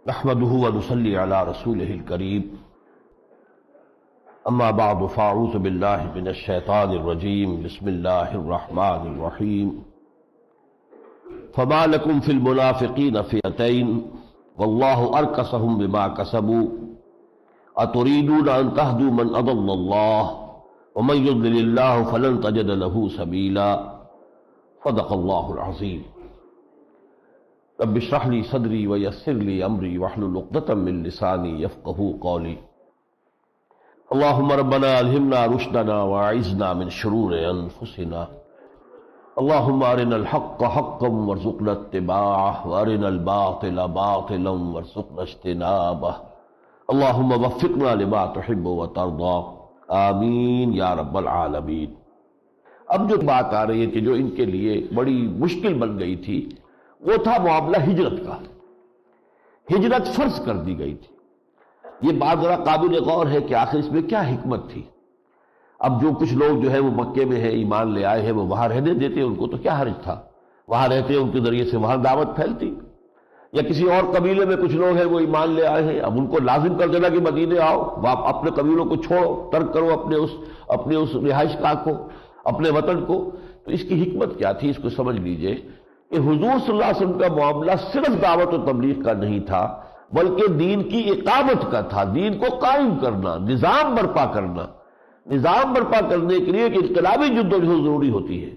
نحمده ونصلي على رسوله الكريم اما بعد فاعوذ بالله من الشيطان الرجيم بسم الله الرحمن الرحيم فما لكم في المنافقين فئتين والله اركسهم بما كسبوا اتريدون ان تهدوا من اضل الله ومن يضلل الله فلن تجد له سبيلا صدق الله العظيم رب اشرح لي صدري ويسر لي امري واحلل عقدة من لساني يفقهوا قولي اللهم ربنا الهمنا رشدنا واعذنا من شرور انفسنا اللهم ارنا الحق حقا وارزقنا اتباعه وارنا الباطل باطلا وارزقنا اجتنابه اللهم وفقنا لما تحب وترضى آمین یا رب العالمین۔ اب جو بات آ رہی ہے کہ جو ان کے لیے بڑی مشکل بن گئی تھی وہ تھا معاملہ ہجرت کا۔ ہجرت فرض کر دی گئی تھی۔ یہ بات ذرا قابل غور ہے کہ آخر اس میں کیا حکمت تھی۔ اب جو کچھ لوگ جو ہے وہ مکے میں ہے، ایمان لے آئے ہیں، وہ وہاں رہنے دیتے، ان کو تو کیا حرج تھا، وہاں رہتے ان کے ذریعے سے وہاں دعوت پھیلتی۔ یا کسی اور قبیلے میں کچھ لوگ ہیں وہ ایمان لے آئے ہیں، اب ان کو لازم کر دینا کہ مدینے آؤ، آپ اپنے قبیلوں کو چھوڑو، ترک کرو اپنے اس رہائش گاہ کو، اپنے وطن کو۔ تو اس کی حکمت کیا تھی، اس کو سمجھ لیجئے کہ حضور صلی اللہ علیہ وسلم کا معاملہ صرف دعوت و تبلیغ کا نہیں تھا، بلکہ دین کی اقامت کا تھا، دین کو قائم کرنا، نظام برپا کرنا۔ نظام برپا کرنے کے لیے ایک انقلابی جدوجہد ضروری ہوتی ہے۔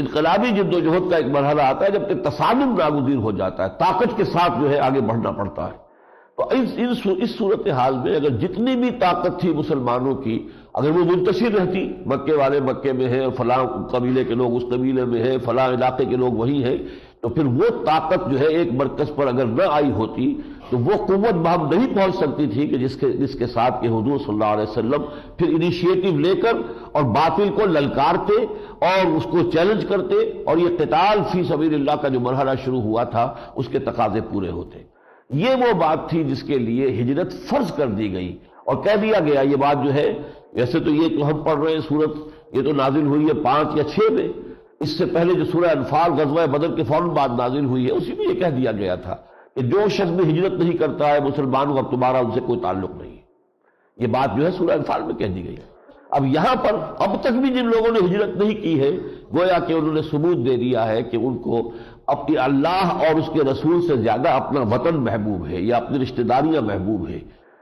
انقلابی جدوجہد کا ایک مرحلہ آتا ہے جب کہ تصادم ناگزیر ہو جاتا ہے، طاقت کے ساتھ جو ہے آگے بڑھنا پڑتا ہے۔ تو اس صورتحال میں اگر جتنی بھی طاقت تھی مسلمانوں کی، اگر وہ منتشر رہتی، مکے والے مکے میں ہیں، فلاں قبیلے کے لوگ اس قبیلے میں ہیں، فلاں علاقے کے لوگ وہی ہیں، تو پھر وہ طاقت جو ہے ایک مرکز پر اگر نہ آئی ہوتی تو وہ قوت بہم نہیں پہنچ سکتی تھی کہ جس کے ساتھ کہ حضور صلی اللہ علیہ وسلم پھر انیشیٹو لے کر اور باطل کو للکارتے اور اس کو چیلنج کرتے، اور یہ قتال فی سبیل اللہ کا جو مرحلہ شروع ہوا تھا اس کے تقاضے پورے ہوتے۔ یہ وہ بات تھی جس کے لیے ہجرت فرض کر دی گئی اور کہہ دیا گیا۔ یہ بات جو ہے، ویسے تو یہ تو ہم پڑھ رہے ہیں سورت، یہ تو نازل ہوئی ہے 5 یا 6 میں، اس سے پہلے جو سورہ انفال غزوہ بدر کے فوراً بعد نازل ہوئی ہے، اسی میں یہ کہہ دیا گیا تھا کہ جو شخص بھی ہجرت نہیں کرتا ہے مسلمانوں کا، اب تمہارا ان سے کوئی تعلق نہیں ہے۔ یہ بات جو ہے سورہ انفال میں کہہ دی گئی۔ اب یہاں پر اب تک بھی جن لوگوں نے ہجرت نہیں کی ہے، گویا کہ انہوں نے ثبوت دے دیا ہے کہ ان کو اپنی اللہ اور اس کے رسول سے زیادہ اپنا وطن محبوب ہے، یا اپنی رشتہ داریاں محبوب ہے،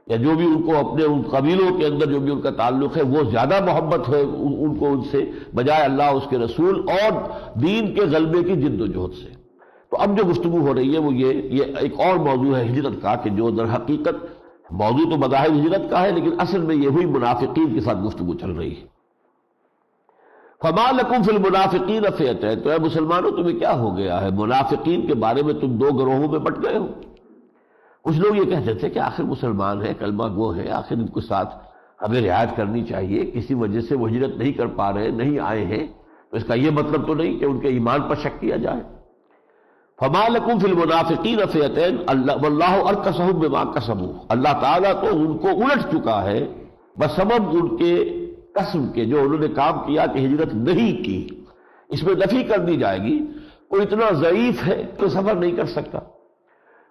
یا جو بھی ان کو اپنے ان قبیلوں کے اندر جو بھی ان کا تعلق ہے وہ زیادہ محبت ہے ان کو ان سے، بجائے اللہ اس کے رسول اور دین کے غلبے کی جد و جہد سے۔ تو اب جو گفتگو ہو رہی ہے وہ یہ ایک اور موضوع ہے ہجرت کا، کہ جو در حقیقت موضوع تو بظاہر ہجرت کا ہے، لیکن اصل میں یہ ہوئی منافقین کے ساتھ گفتگو چل رہی ہے۔ فما لکم فی المنافقین فئتین، تو اے مسلمانوں تمہیں کیا ہو گیا ہے، منافقین کے بارے میں تم 2 گروہوں میں بٹ گئے ہو۔ کچھ لوگ یہ کہتے تھے کہ آخر مسلمان ہے، کلمہ گو ہے، آخر ان کے ساتھ ہمیں رعایت کرنی چاہیے، کسی وجہ سے وہ ہجرت نہیں کر پا رہے، نہیں آئے ہیں، تو اس کا یہ مطلب تو نہیں کہ ان کے ایمان پر شک کیا جائے۔ فما لکم فی المنافقین فئتین واللہ ارکسہم بما کسبوا، اللہ تعالیٰ تو ان کو الٹ چکا ہے بسبب ان کے قسم کے، جو انہوں نے کام کیا کہ ہجرت نہیں کی۔ اس میں نفی کر دی جائے گی، کوئی اتنا ضعیف ہے کہ سفر نہیں کر سکتا،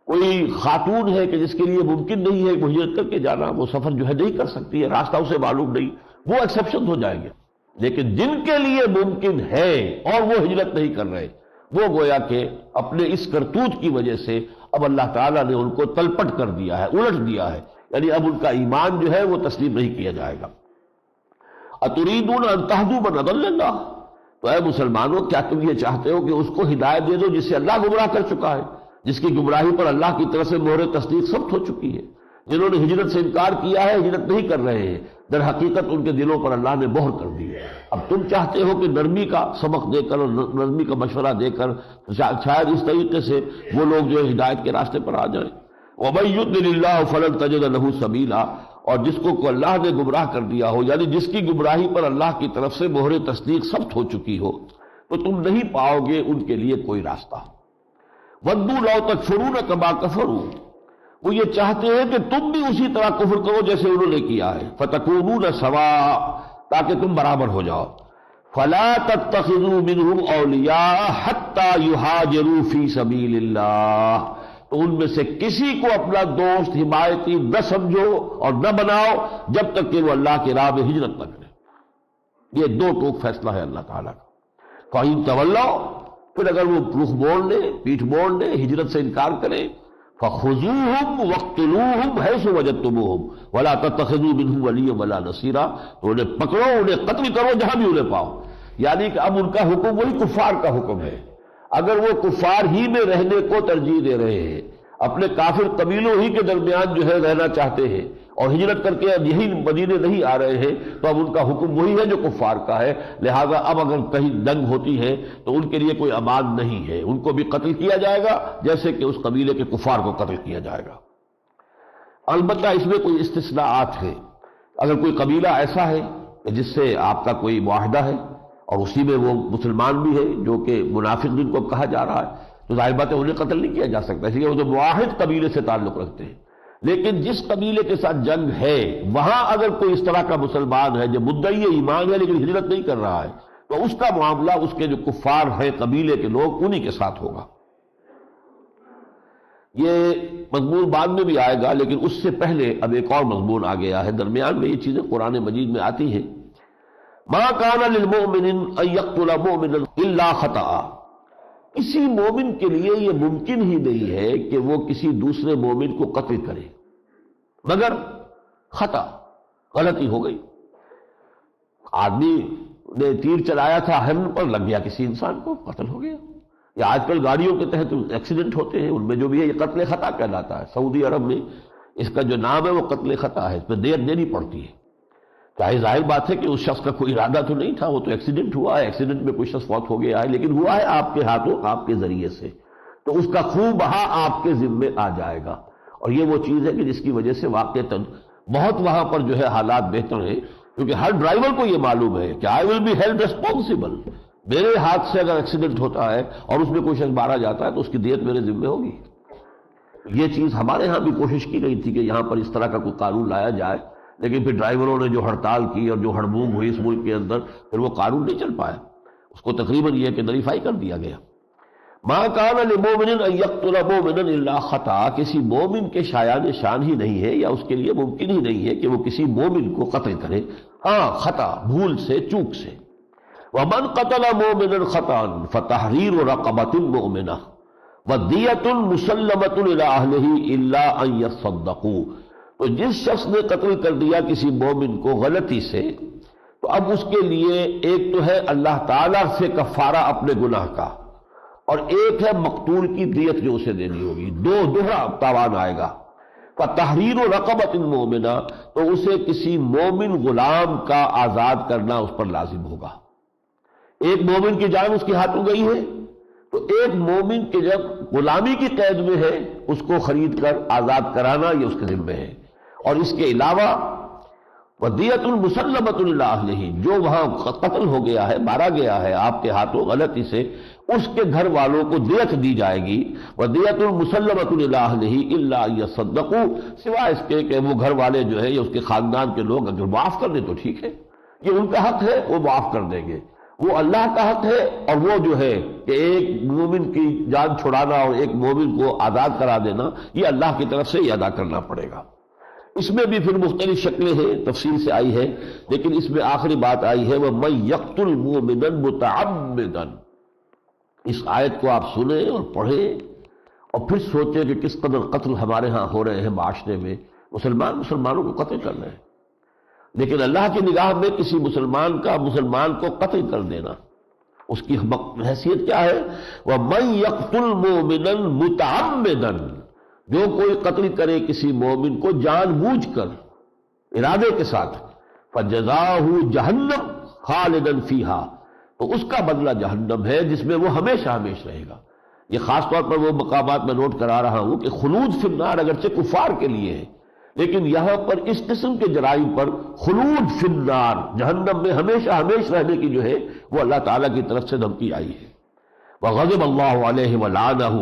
کوئی خاتون ہے کہ جس کے لیے ممکن نہیں ہے وہ ہجرت کر کے جانا، وہ سفر جو ہے نہیں کر سکتی ہے، راستہ اسے معلوم نہیں، وہ ایکسیپشن ہو جائیں گے۔ لیکن جن کے لیے ممکن ہے اور وہ ہجرت نہیں کر رہے، وہ گویا کہ اپنے اس کرتوت کی وجہ سے اب اللہ تعالیٰ نے ان کو تلپٹ کر دیا ہے، الٹ دیا ہے، یعنی اب ان کا ایمان جو ہے وہ تسلیم نہیں کیا جائے گا۔ اتریدون ان تہدوا من اضل اللہ، تو اے مسلمانوں کیا تم یہ چاہتے ہو کہ اس کو ہدایت دے دو جس سے اللہ گمراہ کر چکا ہے، جس کی گمراہی پر اللہ کی طرف سے مہر تصدیق ثبت ہو چکی ہے؟ جنہوں نے ہجرت سے انکار کیا ہے، ہجرت نہیں کر رہے ہیں، در حقیقت ان کے دلوں پر اللہ نے مہر کر دی ہے۔ اب تم چاہتے ہو کہ نرمی کا سبق دے کر اور نرمی کا مشورہ دے کر شاید اس طریقے سے وہ لوگ جو ہے ہدایت کے راستے پر آ جائیں۔ وَمَن يُضْلِلِ اللَّهُ فَلَن تَجِدَ لَهُ سَبِيلًا، اور جس کو اللہ نے گمراہ کر دیا ہو، یعنی جس کی گمراہی پر اللہ کی طرف سے مہر تصدیق ثبت ہو چکی ہو، تو تم نہیں پاؤ گے ان کے لیے کوئی راستہ۔ وَدُّوا لَوْ تَكْفُرُونَ كَمَا كَفَرُوا، وہ یہ چاہتے ہیں کہ تم بھی اسی طرح کفر کرو جیسے انہوں نے کیا ہے، فَتَكُونُونَ سَوَاءً، تاکہ تم برابر ہو جاؤ۔ فَلَا تَتَّخِذُوا مِنْهُمْ أَوْلِيَاءَ حَتَّى يُهَاجِرُوا فِي سَبِيلِ اللَّهِ، تو تو ان میں سے کسی کو اپنا دوست حمایتی نہ سمجھو اور نہ بناؤ جب تک کہ وہ اللہ کی راہ میں ہجرت نہ کرے۔ یہ دو ٹوک فیصلہ ہے اللہ تعالیٰ کا۔ فَإِن تَوَلَّوْا، پھر اگر وہ رخ موڑ لیں، پیٹھ موڑ لیں، ہجرت سے انکار کریں، فَخُذُوهُمْ وَاقْتُلُوهُمْ حَيْثُ وَجَدتُّمُوهُمْ وَلَا تَتَّخِذُوا مِنْهُمْ وَلِيًّا وَلَا نَصِيرًا، تو انہیں پکڑو، انہیں قتل کرو جہاں بھی انہیں پاؤ۔ یعنی کہ اب ان کا حکم وہی کفار کا حکم ہے۔ اگر وہ کفار ہی میں رہنے کو ترجیح دے رہے ہیں، اپنے کافر قبیلوں ہی کے درمیان جو ہے رہنا چاہتے ہیں اور ہجرت کر کے اب یہی مدینے نہیں آ رہے ہیں، تو اب ان کا حکم وہی ہے جو کفار کا ہے، لہذا اب اگر کہیں جنگ ہوتی ہے تو ان کے لیے کوئی امان نہیں ہے، ان کو بھی قتل کیا جائے گا جیسے کہ اس قبیلے کے کفار کو قتل کیا جائے گا۔ البتہ اس میں کوئی استثناءات ہیں۔ اگر کوئی قبیلہ ایسا ہے کہ جس سے آپ کا کوئی معاہدہ ہے اور اسی میں وہ مسلمان بھی ہے جو کہ منافق جن کو کہا جا رہا ہے، تو ظاہر بات ہے انہیں قتل نہیں کیا جا سکتا، اس لیے وہ تو معاہد قبیلے سے تعلق رکھتے ہیں۔ لیکن جس قبیلے کے ساتھ جنگ ہے وہاں اگر کوئی اس طرح کا مسلمان ہے جو مدعی ایمان ہے لیکن ہجرت نہیں کر رہا ہے، تو اس کا معاملہ اس کے جو کفار ہیں قبیلے کے لوگ انہی کے ساتھ ہوگا۔ یہ مضمون بعد میں بھی آئے گا، لیکن اس سے پہلے اب ایک اور مضمون آ گیا ہے، درمیان میں یہ چیزیں قرآن مجید میں آتی ہیں۔ ما کان للمؤمن ان یقتل مؤمنا الا خطأ، کسی مومن کے لیے یہ ممکن ہی نہیں ہے کہ وہ کسی دوسرے مومن کو قتل کرے مگر خطا، غلطی ہو گئی۔ آدمی نے تیر چلایا تھا ہرن پر، لگ گیا کسی انسان کو، قتل ہو گیا۔ یا آج کل گاڑیوں کے تحت ایکسیڈنٹ ہوتے ہیں، ان میں جو بھی ہے یہ قتل خطا کہلاتا ہے۔ سعودی عرب میں اس کا جو نام ہے وہ قتل خطا ہے، اس میں دیر دینی پڑتی ہے۔ چاہے ظاہر بات ہے کہ اس شخص کا کوئی ارادہ تو نہیں تھا، وہ تو ایکسیڈنٹ ہوا ہے، ایکسیڈنٹ میں کوئی شخص فوت ہو گیا ہے، لیکن ہوا ہے آپ کے ہاتھوں، آپ کے ذریعے سے، تو اس کا خون بہا آپ کے ذمے آ جائے گا۔ اور یہ وہ چیز ہے کہ جس کی وجہ سے واقعتاً بہت وہاں پر جو ہے حالات بہتر ہیں، کیونکہ ہر ڈرائیور کو یہ معلوم ہے کہ آئی ول بی ہیلڈ ریسپانسبل، میرے ہاتھ سے اگر ایکسیڈنٹ ہوتا ہے اور اس میں کوئی شخص مارا جاتا ہے تو اس کی دیت میرے ذمے ہوگی۔ یہ چیز ہمارے ہاں بھی کوشش کی گئی تھی کہ یہاں پر اس طرح کا کوئی قانون لایا جائے، لیکن پھر ڈرائیوروں نے جو ہڑتال کی اور جو ہڑبوم ہوئی اس ملک کے اندر، پھر وہ قانون نہیں چل پایا، اس کو تقریباً یہ کہ نلیفائی کر دیا گیا۔ ما کان لمؤمن ان یقتل مؤمنا الا خطا، کسی مومن کے شایان شان ہی نہیں ہے یا اس کے لیے ممکن ہی نہیں ہے کہ وہ کسی مومن کو قتل کرے، ہاں خطا، بھول سے، چوک سے۔ ومن قتل مؤمنا خطا فتحریر رقبۃ مؤمنہ ودیۃ مسلمۃ الی اہلہ الا ان یصدقوا، تو جس شخص نے قتل کر دیا کسی مومن کو غلطی سے، تو اب اس کے لیے ایک تو ہے اللہ تعالیٰ سے کفارہ اپنے گناہ کا، اور ایک ہے مقتول کی دیت جو اسے دینی ہوگی، دوہرا تاوان آئے گا۔ فَتَحْرِيرُ رَقَبَةٍ مُؤْمِنَةٍ، تو اسے کسی مومن غلام کا آزاد کرنا اس پر لازم ہوگا۔ ایک مومن کی جان اس کے ہاتھوں گئی ہے، تو ایک مومن کے جب غلامی کی قید میں ہے اس کو خرید کر آزاد کرانا یہ اس کے ذمہ ہے۔ اور اس کے علاوہ وَدِيَةٌ مُسَلَّمَةٌ إِلَىٰ أَهْلِهِ، جو وہاں قتل ہو گیا ہے، مارا گیا ہے آپ کے ہاتھوں غلطی سے، اس کے گھر والوں کو دیت دی جائے گی۔ وَدِيَةٌ مُسَلَّمَةٌ إِلَىٰ أَهْلِهِ إِلَّا أَن يَصَّدَّقُوا، سوائے اس کے کہ وہ گھر والے جو ہے یا اس کے خاندان کے لوگ اگر معاف کر دیں تو ٹھیک ہے، یہ ان کا حق ہے، وہ معاف کر دیں گے۔ وہ اللہ کا حق ہے، اور وہ جو ہے کہ ایک مومن کی جان چھڑانا اور ایک مومن کو آزاد کرا دینا یہ اللہ کی طرف سے ہی ادا کرنا پڑے گا۔ اس میں بھی پھر مختلف شکلیں ہیں، تفصیل سے آئی ہے، لیکن اس میں آخری بات آئی ہے وَمَن يَقْتُلْ مُؤْمِنًا مُتَعَمِّدًا۔ اس آیت کو آپ سنیں اور پڑھیں اور پھر سوچیں کہ کس قدر قتل ہمارے ہاں ہو رہے ہیں معاشرے میں، مسلمانوں کو قتل کر رہے ہیں، لیکن اللہ کی نگاہ میں کسی مسلمان کو قتل کر دینا اس کی حیثیت کیا ہے؟ وَمَن يَقْتُلْ مُؤْمِنًا مُتَعَمِّدًا، جو کوئی قتل کرے کسی مومن کو جان بوجھ کر، ارادے کے ساتھ، فَجَزَاؤُهُ جَهَنَّمُ خَالِدًا فِيهَا، تو اس کا بدلہ جہنم ہے جس میں وہ ہمیشہ رہے گا۔ یہ خاص طور پر وہ مقامات میں نوٹ کرا رہا ہوں کہ خلود فی النار اگرچہ کفار کے لیے ہے، لیکن یہاں پر اس قسم کے جرائم پر خلود فی النار، جہنم میں ہمیشہ رہنے کی جو ہے وہ اللہ تعالیٰ کی طرف سے دھمکی آئی ہے۔ وَغَضِبَ اللَّهُ عَلَيْهِ وَلَعَنَهُ،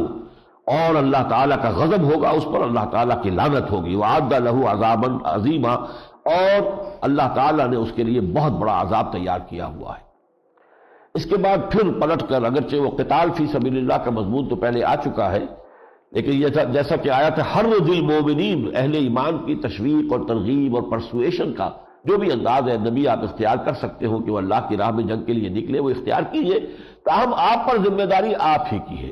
اور اللہ تعالیٰ کا غضب ہوگا اس پر، اللہ تعالیٰ کی لعنت ہوگی۔ وَأَعَدَّ لَهُ عَذَابًا عَظِيمًا، اور اللہ تعالیٰ نے اس کے لیے بہت بڑا عذاب تیار کیا ہوا ہے۔ اس کے بعد پھر پلٹ کر، اگرچہ وہ قتال فی سبیل اللہ کا مضمون تو پہلے آ چکا ہے، لیکن یہ جیسا کہ آیا تھا ہر دل مومنین، اہل ایمان کی تشویق اور ترغیب اور پرسویشن کا جو بھی انداز ہے نبی آپ اختیار کر سکتے ہو کہ وہ اللہ کی راہ میں جنگ کے لیے نکلے، وہ اختیار کیجئے، تاہم آپ پر ذمہ داری آپ ہی کی ہے۔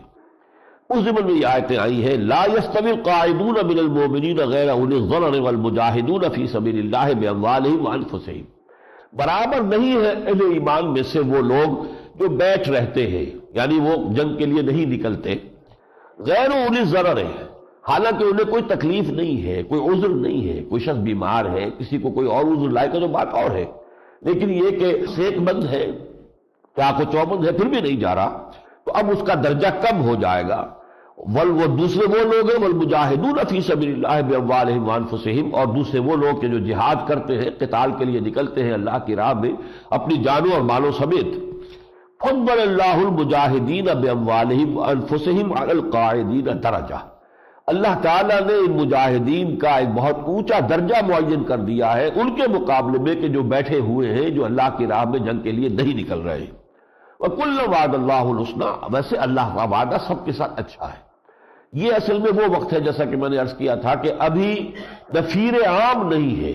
اس ضمن میں یہ آیتیں آئی ہیں لا يستوی القاعدون من المؤمنین غیر اولی الضرر والمجاہدون فی سبیل اللہ باموالہم وانفسہم، برابر نہیں ہے اہل ایمان میں سے وہ لوگ جو بیٹھ رہتے ہیں، یعنی وہ جنگ کے لیے نہیں نکلتے، غیر اولی الضرر ہے، حالانکہ انہیں کوئی تکلیف نہیں ہے، کوئی عذر نہیں ہے، کوئی شخص بیمار ہے، کسی کو کوئی اور عذر لائے تو بات اور ہے، لیکن یہ کہ صحت مند ہے، چاق و چوبند ہے، پھر بھی نہیں جا رہا، تو اب اس کا درجہ کم ہو جائے گا۔ وہ دوسرے وہ لوگ ہیں والمجاہدون فی سبیل اللہ باموالہم وانفسہم، اور دوسرے وہ لوگ کہ جو جہاد کرتے ہیں، قتال کے لیے نکلتے ہیں اللہ کی راہ میں اپنی جانوں اور مالوں سمیت۔ فضل اللہ المجاہدین باموالہم وانفسہم علی القاعدین درجہ، اللہ تعالیٰ نے ان مجاہدین کا ایک بہت اونچا درجہ معین کر دیا ہے ان کے مقابلے میں کہ جو بیٹھے ہوئے ہیں، جو اللہ کی راہ میں جنگ کے لیے نہیں نکل رہے ہیں۔ وَكُلًّا وَعَدَ اللَّهُ الْحُسْنَىٰ، ویسے اللہ کا وعدہ سب کے ساتھ اچھا ہے۔ یہ اصل میں وہ وقت ہے جیسا کہ میں نے عرض کیا تھا کہ ابھی نفیر عام نہیں ہے،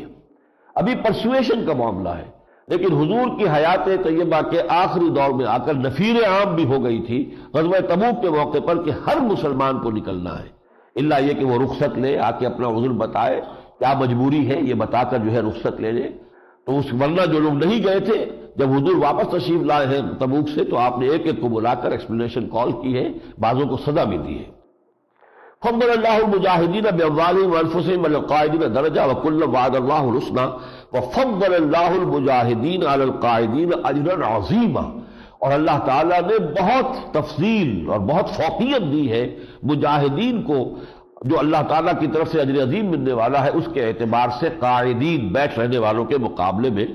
ابھی پرسویشن کا معاملہ ہے، لیکن حضور کی حیات طیبہ کے آخری دور میں آ کر نفیر عام بھی ہو گئی تھی غزوہ تبوک کے موقع پر کہ ہر مسلمان کو نکلنا ہے، الا یہ کہ وہ رخصت لے، آ کے اپنا عذر بتائے کیا مجبوری ہے، یہ بتا کر جو ہے رخصت لے لے۔ تو اس ورنہ جو لوگ نہیں گئے تھے، جب حضور واپس تشریف لائے ہیں تبوک سے تو آپ نے ایک ایک کو بلا کر ایکسپلینیشن کال کی ہے، بعضوں کو سزا بھی دی ہے۔ فضل اللہ المجاہدین باموالہم وانفسہم علی القاعدین درجہ وکلا وعد اللہ الحسنی وفضل اللہ المجاہدین علی القاعدین اجرا عظیما، اور اللہ تعالیٰ نے بہت تفضیل اور بہت فوقیت دی ہے مجاہدین کو، جو اللہ تعالیٰ کی طرف سے اجر عظیم ملنے والا ہے اس کے اعتبار سے قاعدین بیٹھ رہنے والوں کے مقابلے میں،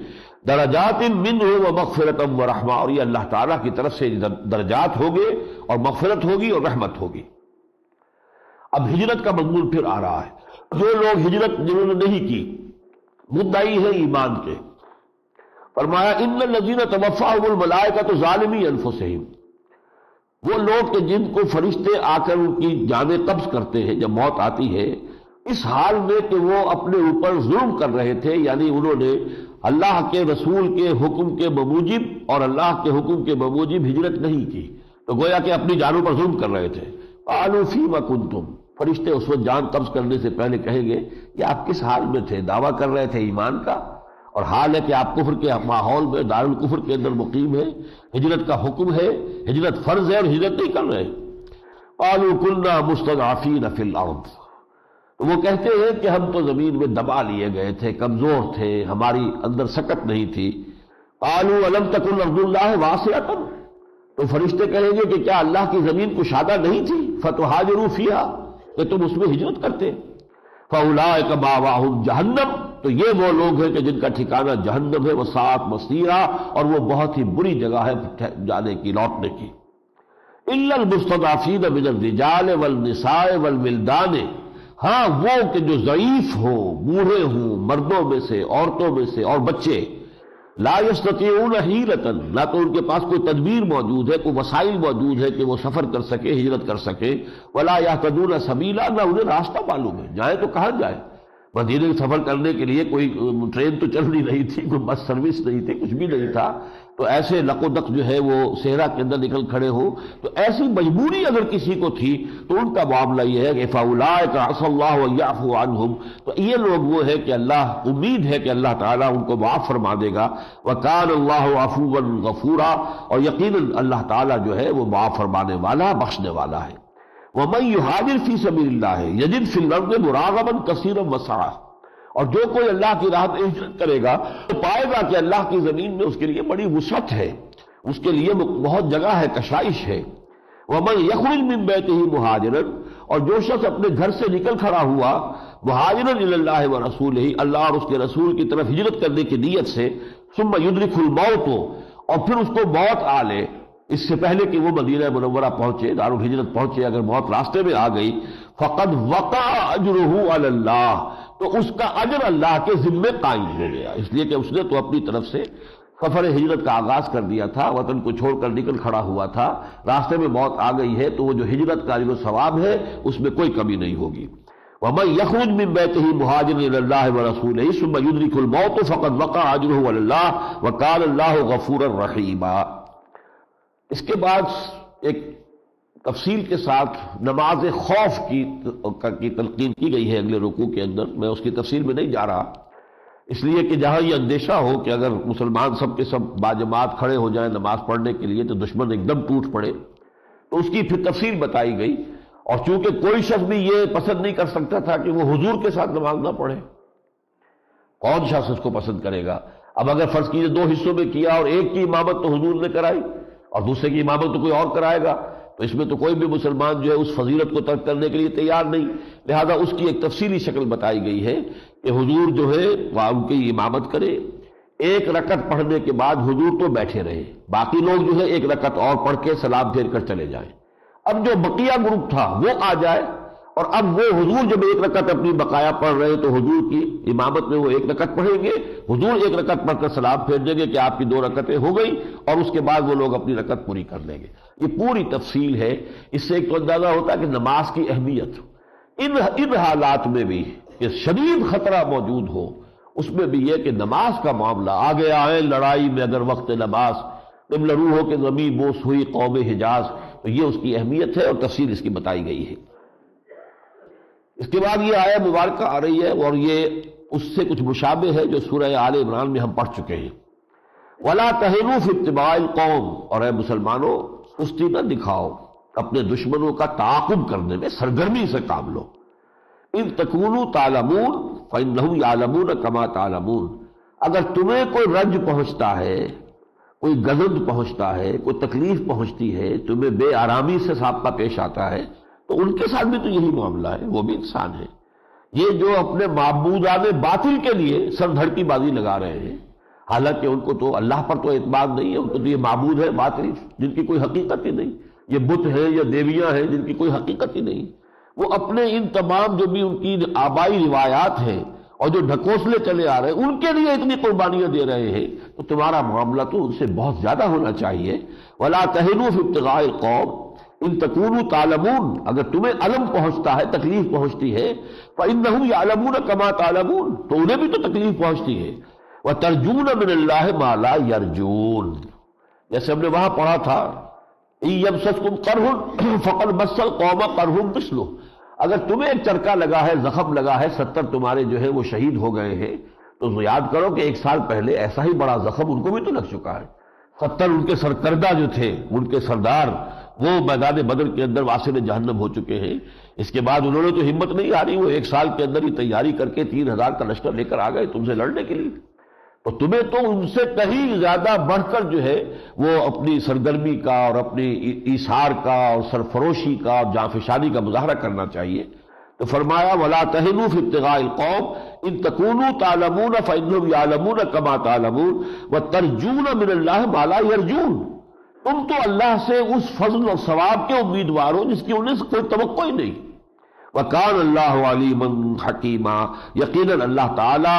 درجات منہ ومغفرۃ ورحمہ، اور یہ اللہ تعالیٰ کی طرف سے درجات ہوگے اور مغفرت ہوگی اور رحمت ہوگی۔ اب ہجرت کا مضمون پھر آ رہا ہے، جو لوگ ہجرت جنہوں نے نہیں کی، مدعی ہیں ایمان کے، فرمایا ان الذین توفاہم الملائکۃ ظالمی انفسہم، وہ لوگ کہ جن کو فرشتے آ کر ان کی جانیں قبض کرتے ہیں جب موت آتی ہے، اس حال میں کہ وہ اپنے اوپر ظلم کر رہے تھے، یعنی انہوں نے اللہ کے رسول کے حکم کے بموجب اور اللہ کے حکم کے بموجب ہجرت نہیں کی، تو گویا کہ اپنی جانوں پر ظلم کر رہے تھے۔ قالوا فیما کنتم، فرشتے اس وقت جان قبض کرنے سے پہلے کہیں گے کہ آپ کس حال میں تھے، دعویٰ کر رہے تھے ایمان کا، اور حال ہے کہ آپ کفر کے ماحول میں دارالکفر کے اندر مقیم ہے، ہجرت کا حکم ہے، ہجرت فرض ہے اور ہجرت نہیں کر رہے۔ قالوا كنا مستضعفین فی الارض، تو وہ کہتے ہیں کہ ہم تو زمین میں دبا لیے گئے تھے، کمزور تھے، ہماری اندر سکت نہیں تھی۔ قالوا الم تکن ارض اللہ واسعۃ، تو فرشتے کہیں گے کہ کیا اللہ کی زمین کشادہ نہیں تھی، فتہاجروا فیہا، کہ تم اس میں ہجرت کرتے۔ فاولئک مأواہم جہنم، تو یہ وہ لوگ ہیں کہ جن کا ٹھکانہ جہنم ہے، وساءت مصیرا، اور وہ بہت ہی بری جگہ ہے جانے کی، لوٹنے کی۔ الا المستضعفین من الرجال والنساء والولدان، ہاں وہ کہ جو ضعیف ہوں، بوڑھے ہوں، مردوں میں سے، عورتوں میں سے اور بچے، لا یستطیعون حیلۃ، نہ تو ان کے پاس کوئی تدبیر موجود ہے، کوئی وسائل موجود ہے کہ وہ سفر کر سکے، ہجرت کر سکے، ولا یہتدون سبیلا، نہ انہیں راستہ معلوم ہے، جائے تو کہاں جائے۔ مدینے سفر کرنے کے لیے کوئی ٹرین تو چل رہی نہیں تھی، کوئی بس سروس نہیں تھی، کچھ بھی نہیں تھا، تو ایسے لق و دق جو ہے وہ صحرا کے اندر نکل کھڑے ہو، تو ایسی مجبوری اگر کسی کو تھی تو ان کا معاملہ یہ ہے کہ فاولئک عسى الله ان يعفو عنهم، تو یہ لوگ وہ ہے کہ اللہ، امید ہے کہ اللہ تعالیٰ ان کو معاف فرما دے گا، وکان اللہ عفوا غفورا، اور یقیناً اللہ تعالیٰ جو ہے وہ معاف فرمانے والا، بخشنے والا ہے۔ ومن یہاجر فی سبیل اللہ یجد فی الارض مراغما کثیرا وسعا، اور جو کوئی اللہ کی راہ میں ہجرت کرے گا تو پائے گا کہ اللہ کی زمین میں اس کے لیے بڑی وسعت ہے، اس کے لیے بہت جگہ ہے، کشائش ہے۔ ومن یخرج من بیتہ مہاجرا، اور جو شخص اپنے گھر سے نکل کھڑا ہوا مہاجرا الی اللہ ورسولہ، اللہ اور اس کے رسول کی طرف ہجرت کرنے کی نیت سے، ثم یدرک الموت، اور پھر اس کو موت آ لے، اس سے پہلے کہ وہ مدینہ منورہ پہنچے، دارالہجرت پہنچے، اگر موت راستے میں آ گئی، فقد وقع اجرہ علی اللہ، تو اس کا اجر اللہ کے ذمے قائم ہو گیا، اس لیے کہ اس نے تو اپنی طرف سے سفر ہجرت کا آغاز کر دیا تھا، وطن کو چھوڑ کر نکل کھڑا ہوا تھا، راستے میں موت آ گئی ہے تو وہ جو ہجرت کا جو ثواب ہے اس میں کوئی کمی نہیں ہوگی۔ وَمَن يَخْرُجْ مِن بَيْتِهِ مُهَاجِرًا إِلَى اللَّهِ وَرَسُولِهِ ثُمَّ يُدْرِكْهُ الْمَوْتُ فَقَدْ وَقَعَ أَجْرُهُ عَلَى اللَّهِ وَكَانَ اللَّهُ غَفُورًا رَحِيمًا۔ اس کے بعد ایک تفصیل کے ساتھ نماز خوف کی تلقین کی گئی ہے اگلے رکوع کے اندر، میں اس کی تفصیل میں نہیں جا رہا، اس لیے کہ جہاں یہ اندیشہ ہو کہ اگر مسلمان سب کے سب باجماعت کھڑے ہو جائیں نماز پڑھنے کے لیے تو دشمن ایک دم ٹوٹ پڑے، تو اس کی پھر تفصیل بتائی گئی۔ اور چونکہ کوئی شخص بھی یہ پسند نہیں کر سکتا تھا کہ وہ حضور کے ساتھ نماز نہ پڑھے، کون شخص اس کو پسند کرے گا؟ اب اگر فرض کیجئے دو حصوں میں کیا اور ایک کی امامت تو حضور نے کرائی اور دوسرے کی امامت تو کوئی اور کرائے گا، تو اس میں تو کوئی بھی مسلمان جو ہے اس فضیلت کو ترک کرنے کے لیے تیار نہیں، لہذا اس کی ایک تفصیلی شکل بتائی گئی ہے کہ حضور جو ہے وہ ان کی امامت کرے، ایک رکعت پڑھنے کے بعد حضور تو بیٹھے رہے، باقی لوگ جو ہے ایک رکعت اور پڑھ کے سلام پھیر کر چلے جائیں۔ اب جو بقیہ گروپ تھا وہ آ جائے اور اب وہ حضور جب ایک رکعت اپنی بقایا پڑھ رہے تو حضور کی امامت میں وہ ایک رکعت پڑھیں گے، حضور ایک رکعت پڑھ کر سلام پھیر دیں گے کہ آپ کی 2 رکعتیں ہو گئی، اور اس کے بعد وہ لوگ اپنی رکعت پوری کر لیں گے۔ یہ پوری تفصیل ہے، اس سے ایک تو اندازہ ہوتا ہے کہ نماز کی اہمیت ان حالات میں بھی کہ شدید خطرہ موجود ہو، اس میں بھی یہ کہ نماز کا معاملہ آگے آئے لڑائی میں اگر وقت نماز قبلہ روح ہو کہ زمین بوس ہوئی قوم حجاز، تو یہ اس کی اہمیت ہے اور تفصیل اس کی بتائی گئی ہے۔ اس کے بعد یہ آیہ مبارکہ آ رہی ہے اور یہ اس سے کچھ مشابہ ہے جو سورہ آل عمران میں ہم پڑھ چکے ہیں۔ وَلَا تَهِنُوا فِي ابْتِغَاءِ الْقَوْمِ، اور اے مسلمانوں سستی نہ دکھاؤ اپنے دشمنوں کا تعاقب کرنے میں، سرگرمی سے کام لو۔ اِن تَكُونُوا تَعْلَمُونَ فَإِنَّهُمْ يَعْلَمُونَ كَمَا تَعْلَمُونَ، اگر تمہیں کوئی رنج پہنچتا ہے، کوئی گزند پہنچتا ہے، کوئی تکلیف پہنچتی ہے، تمہیں بے آرامی سے سابقہ پیش آتا ہے، تو ان کے ساتھ بھی تو یہی معاملہ ہے، وہ بھی انسان ہے۔ یہ جو اپنے معبودان باطل کے لیے سر دھڑکی بازی لگا رہے ہیں، حالانکہ ان کو تو اللہ پر تو اعتماد نہیں ہے، ان کو تو یہ معبود ہے باطل جن کی کوئی حقیقت ہی نہیں، یہ بت ہیں یا دیویاں ہیں جن کی کوئی حقیقت ہی نہیں، وہ اپنے ان تمام جو بھی ان کی آبائی روایات ہیں اور جو ڈھکوسلے چلے آ رہے ہیں ان کے لیے اتنی قربانیاں دے رہے ہیں، تو تمہارا معاملہ تو ان سے بہت زیادہ ہونا چاہیے۔ وَلَا تَهِنُوا فِي ابْتِغَاءِ الْقَوْمِ إِن تَكُونُوا تَعْلَمُونَ، اگر تمہیں علم پہنچتا ہے، تکلیف پہنچتی ہے، فَإِنَّهُمْ يَعْلَمُونَ كَمَا تَعْلَمُونَ، تو انہیں بھی تو تکلیف پہنچتی ہے۔ وَتَرْجُونَ مِنَ اللَّهِ مَا لَا يَرْجُونَ، جیسے ہم نے وہاں پڑھا تھا إِن يَمْسَسْكُمْ قَرْحٌ فَقَدْ مَسَّ الْقَوْمَ قَرْحٌ مِثْلُهُ، اگر تمہیں ایک چرکا لگا ہے، زخم لگا ہے، 70 تمہارے جو ہے وہ شہید ہو گئے ہیں، تو یاد کرو کہ 1 سال پہلے ایسا ہی بڑا زخم ان کو بھی تو لگ چکا ہے۔ 70 ان کے سرکردہ جو تھے، ان کے سردار، وہ میدان بدر کے اندر واصل جہنم ہو چکے ہیں۔ اس کے بعد انہوں نے تو ہمت نہیں ہاری، وہ 1 سال کے اندر ہی تیاری کر کے 3000 کا لشکر لے کر آ گئے تم سے لڑنے کے لیے، تو تمہیں تو ان سے کہیں زیادہ بڑھ کر جو ہے وہ اپنی سرگرمی کا اور اپنی ایثار کا اور سرفروشی کا اور جانفشانی کا مظاہرہ کرنا چاہیے۔ تو فرمایا وَلَا تَهِنُوا فِي ابْتِغَاءِ الْقَوْمِ إِن تَكُونُوا تَعْلَمُونَ فَإِنَّهُمْ يَعْلَمُونَ كَمَا تَعْلَمُونَ وَتَرْجُونَ مِنَ اللَّهِ مَا لَا يَرْجُونَ، تم تو اللہ سے اس فضل اور ثواب کے امیدوار ہو جس کی انہیں سے کوئی توقع ہی نہیں۔ وَكَانَ اللَّهُ عَلِيمًا حَكِيمًا، یقیناً اللہ تعالی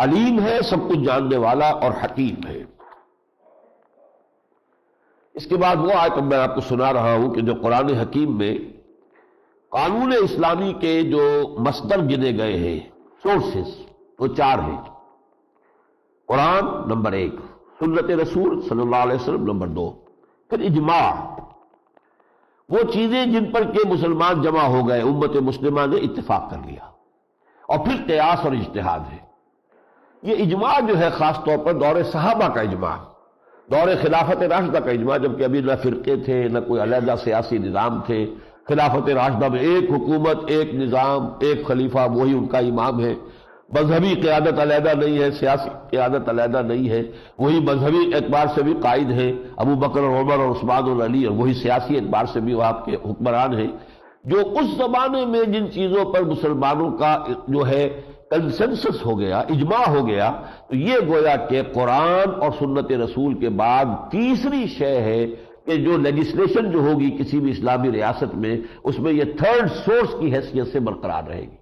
علیم ہے، سب کچھ جاننے والا اور حکیم ہے۔ اس کے بعد وہ آیت میں آپ کو سنا رہا ہوں کہ جو قرآن حکیم میں قانون اسلامی کے جو مصدر گنے گئے ہیں، سورسز، وہ 4 ہیں۔ قرآن نمبر 1، سنت رسول صلی اللہ علیہ وسلم نمبر 2، پھر اجماع، وہ چیزیں جن پر کہ مسلمان جمع ہو گئے، امت مسلمہ نے اتفاق کر لیا، اور پھر قیاس اور اجتہاد ہے۔ یہ اجماع جو ہے خاص طور پر دور صحابہ کا اجماع، دور خلافت راشدہ کا اجماع، جبکہ ابھی نہ فرقے تھے نہ کوئی علیحدہ سیاسی نظام تھے۔ خلافت راشدہ میں ایک حکومت، ایک نظام، ایک خلیفہ، وہی ان کا امام ہے، مذہبی قیادت علیحدہ نہیں ہے، سیاسی قیادت علیحدہ نہیں ہے، وہی مذہبی اعتبار سے بھی قائد ہیں ابو بکر اور عمر اور عثمان اور علی، اور وہی سیاسی اعتبار سے بھی وہ آپ کے حکمران ہیں۔ جو اس زمانے میں جن چیزوں پر مسلمانوں کا جو ہے کنسنسس ہو گیا، اجماع ہو گیا، تو یہ گویا کہ قرآن اور سنت رسول کے بعد تیسری شے ہے کہ جو لیجسلیشن جو ہوگی کسی بھی اسلامی ریاست میں، اس میں یہ 3rd سورس کی حیثیت سے برقرار رہے گی۔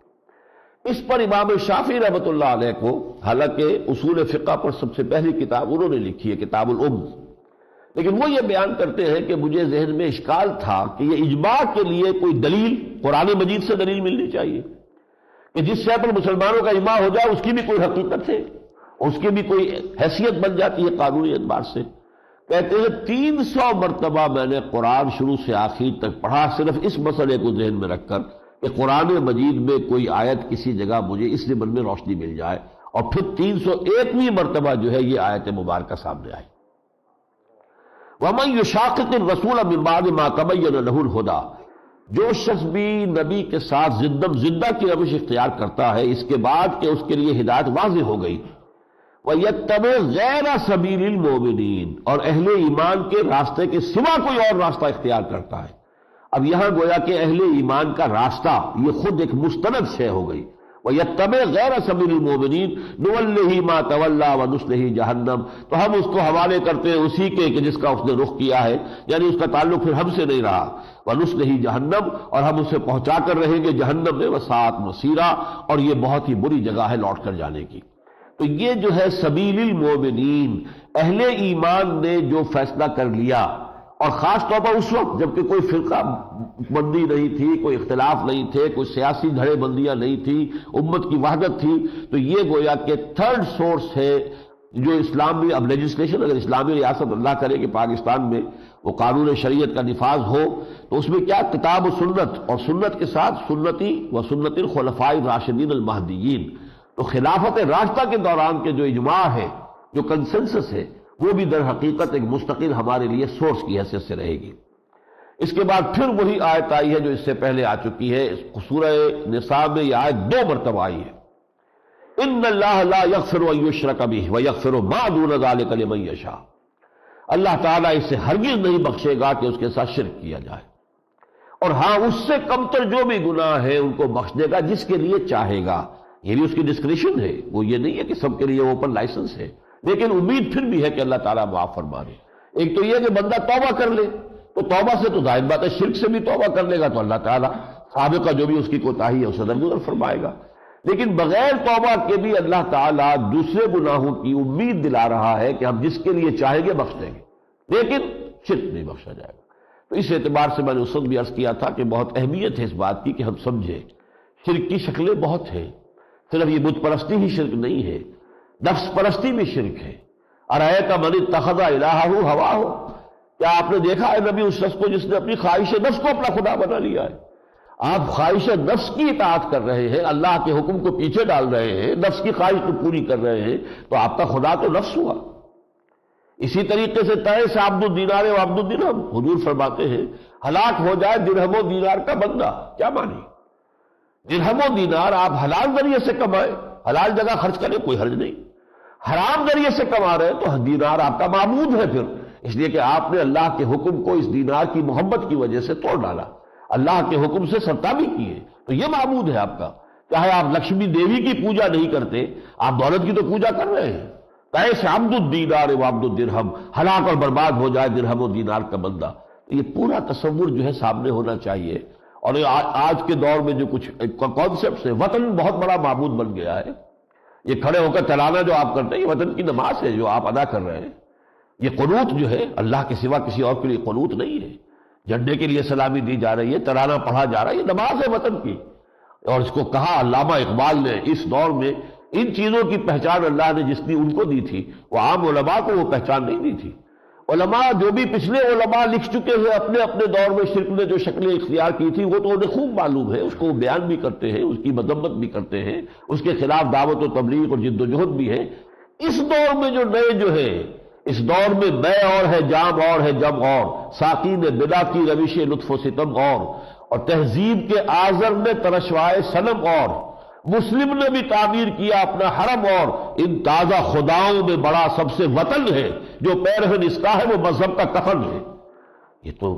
اس پر امام شافعی رحمۃ اللہ علیہ کو، حالانکہ اصول فقہ پر سب سے پہلی کتاب انہوں نے لکھی ہے کتاب الام، لیکن وہ یہ بیان کرتے ہیں کہ مجھے ذہن میں اشکال تھا کہ یہ اجماع کے لیے کوئی دلیل قرآن مجید سے دلیل ملنی چاہیے کہ جس شے پر مسلمانوں کا اجماع ہو جائے اس کی بھی کوئی حقیقت ہے، اس کی بھی کوئی حیثیت بن جاتی ہے قانونی اعتبار سے۔ کہتے ہیں 300 مرتبہ میں نے قرآن شروع سے آخر تک پڑھا، صرف اس مسئلے کو ذہن میں رکھ کر کہ قرآن مجید میں کوئی آیت کسی جگہ مجھے اس ضمن میں روشنی مل جائے، اور پھر 301ویں مرتبہ جو ہے یہ آیت مبارکہ سامنے آئی۔ وَمَن يُشَاقِقِ الرَّسُولَ مِن بَعْدِ مَا تَبَيَّنَ لَهُ الْهُدَىٰ، جو شخص بھی نبی کے ساتھ زندہ کی روش اختیار کرتا ہے اس کے بعد کہ اس کے لیے ہدایت واضح ہو گئی، وَيَتَّبِعْ غَيْرَ سَبِيلِ الْمُؤْمِنِينَ، اور اہل ایمان کے راستے کے سوا کوئی اور راستہ اختیار کرتا ہے۔ اب یہاں گویا کہ اہل ایمان کا راستہ یہ خود ایک مستند شے ہو گئی۔ وَيَتَّبِعْ غَيْرَ سَبِيلِ الْمُؤْمِنِينَ نُوَلِّهِ مَا تَوَلَّىٰ وَنُصْلِهِ جَهَنَّمَ، تو ہم اس کو حوالے کرتے ہیں اسی کے کہ جس کا اس نے رخ کیا ہے، یعنی اس کا تعلق پھر ہم سے نہیں رہا، وَنُصْلِهِ جَهَنَّمَ، اور ہم اسے پہنچا کر رہیں گے جہنم میں، وَسَاءَتْ مَصِيرًا، اور یہ بہت ہی بری جگہ ہے لوٹ کر جانے کی۔ تو یہ جو ہے سبیل المومنین، اہل ایمان نے جو فیصلہ کر لیا، اور خاص طور پر اس وقت جبکہ کوئی فرقہ بندی نہیں تھی، کوئی اختلاف نہیں تھے، کوئی سیاسی دھڑے بندیاں نہیں تھی، امت کی وحدت تھی، تو یہ گویا کہ تھرڈ سورس ہے جو اسلامی اب لیجسلیشن، اگر اسلامی ریاست اللہ کرے کہ پاکستان میں وہ قانون شریعت کا نفاذ ہو، تو اس میں کیا کتاب و سنت، اور سنت کے ساتھ سنتی و سنت الخلفاء الراشدین المہدیین، تو خلافت راشدہ کے دوران کے جو اجماع ہے، جو کنسنسس ہے، وہ بھی در حقیقت ایک مستقل ہمارے لیے سورس کی حیثیت سے رہے گی۔ اس کے بعد پھر وہی آیت آئی ہے جو اس سے پہلے آ چکی ہے، سورہ نساء میں یہ آیت 2 مرتبہ آئی ہے، ان اللہ لا یغفر ان یشرک بہ ویغفر ما دون ذلک لمن یشاء، اللہ تعالیٰ اسے ہرگز نہیں بخشے گا کہ اس کے ساتھ شرک کیا جائے، اور ہاں اس سے کمتر جو بھی گناہ ہے ان کو بخش دے گا جس کے لیے چاہے گا، یہ بھی اس کی ڈسکریشن ہے، وہ یہ نہیں ہے کہ سب کے لیے اوپن لائسنس ہے، لیکن امید پھر بھی ہے کہ اللہ تعالیٰ معاف فرما دے۔ ایک تو یہ کہ بندہ توبہ کر لے، تو توبہ سے تو ظاہر بات ہے شرک سے بھی توبہ کر لے گا تو اللہ تعالیٰ سابقہ جو بھی اس کی کوتاہی ہے اسے درگزر فرمائے گا، لیکن بغیر توبہ کے بھی اللہ تعالیٰ دوسرے گناہوں کی امید دلا رہا ہے کہ ہم جس کے لیے چاہیں گے بخش دیں گے، لیکن شرک نہیں بخشا جائے گا۔ تو اس اعتبار سے میں نے اس وقت بھی عرض کیا تھا کہ بہت اہمیت ہے اس بات کی کہ ہم سمجھیں شرک کی شکلیں بہت ہیں، صرف یہ بت پرستی ہی شرک نہیں ہے، نفس پرستی بھی شرک ہے۔ ارأیت من اتخذ الہہ ہواہ، کیا آپ نے دیکھا ہے نبی اس شخص کو جس نے اپنی خواہش نفس کو اپنا خدا بنا لیا ہے؟ آپ خواہش نفس کی اطاعت کر رہے ہیں، اللہ کے حکم کو پیچھے ڈال رہے ہیں، نفس کی خواہش کو پوری کر رہے ہیں، تو آپ کا خدا تو نفس ہوا۔ اسی طریقے سے تیس عبد الدینار و عبد الدرہم، حضور فرماتے ہیں ہلاک ہو جائے درہم و دینار کا بندہ، کیا مانی؟ درہم و دینار آپ حلال ذریعے سے کمائیں، حلال جگہ خرچ کریں، کوئی حرج نہیں، حرام ذریعے سے کما رہے ہیں تو دینار آپ کا معبود ہے پھر، اس لیے کہ آپ نے اللہ کے حکم کو اس دینار کی محبت کی وجہ سے توڑ ڈالا، اللہ کے حکم سے سرتابی کیے، تو یہ معبود ہے آپ کا۔ چاہے آپ لکشمی دیوی کی پوجا نہیں کرتے، آپ دولت کی تو پوجا کر رہے ہیں۔ کیسے عبد الدینار و عبد الدرہم، ہلاک اور برباد ہو جائے درہم و دینار کا بندہ، یہ پورا تصور جو ہے سامنے ہونا چاہیے۔ اور آج کے دور میں جو کچھ کانسیپٹس ہیں، وطن بہت بڑا معبود بن گیا ہے، یہ کھڑے ہو کر ترانہ جو آپ کرتے ہیں یہ وطن کی نماز ہے جو آپ ادا کر رہے ہیں، یہ قنوت جو ہے اللہ کے سوا کسی اور کے لیے قنوت نہیں ہے، جھنڈے کے لیے سلامی دی جا رہی ہے، ترانہ پڑھا جا رہا ہے، یہ نماز ہے وطن کی۔ اور اس کو کہا علامہ اقبال نے اس دور میں ان چیزوں کی پہچان اللہ نے جس نے ان کو دی تھی وہ عام علماء کو وہ پہچان نہیں دی تھی۔ علماء جو بھی پچھلے علماء لکھ چکے ہیں اپنے اپنے دور میں شرک نے جو شکلیں اختیار کی تھی وہ تو انہیں خوب معلوم ہے، اس کو وہ بیان بھی کرتے ہیں، اس کی مذمت بھی کرتے ہیں، اس کے خلاف دعوت و تبلیغ اور جد و جہد بھی ہے۔ اس دور میں جو نئے جو ہے، اس دور میں بے اور ہے، جام اور ہے، جم اور، ساقی نے بدا کی روش لطف و ستم اور تہذیب کے آزر نے ترشوائے صنم اور، مسلم نے بھی تعمیر کیا اپنا حرم اور، ان تازہ خداؤں میں بڑا سب سے وطن ہے، جو پیرہن اس کا ہے وہ مذہب کا کفن ہے۔ یہ تو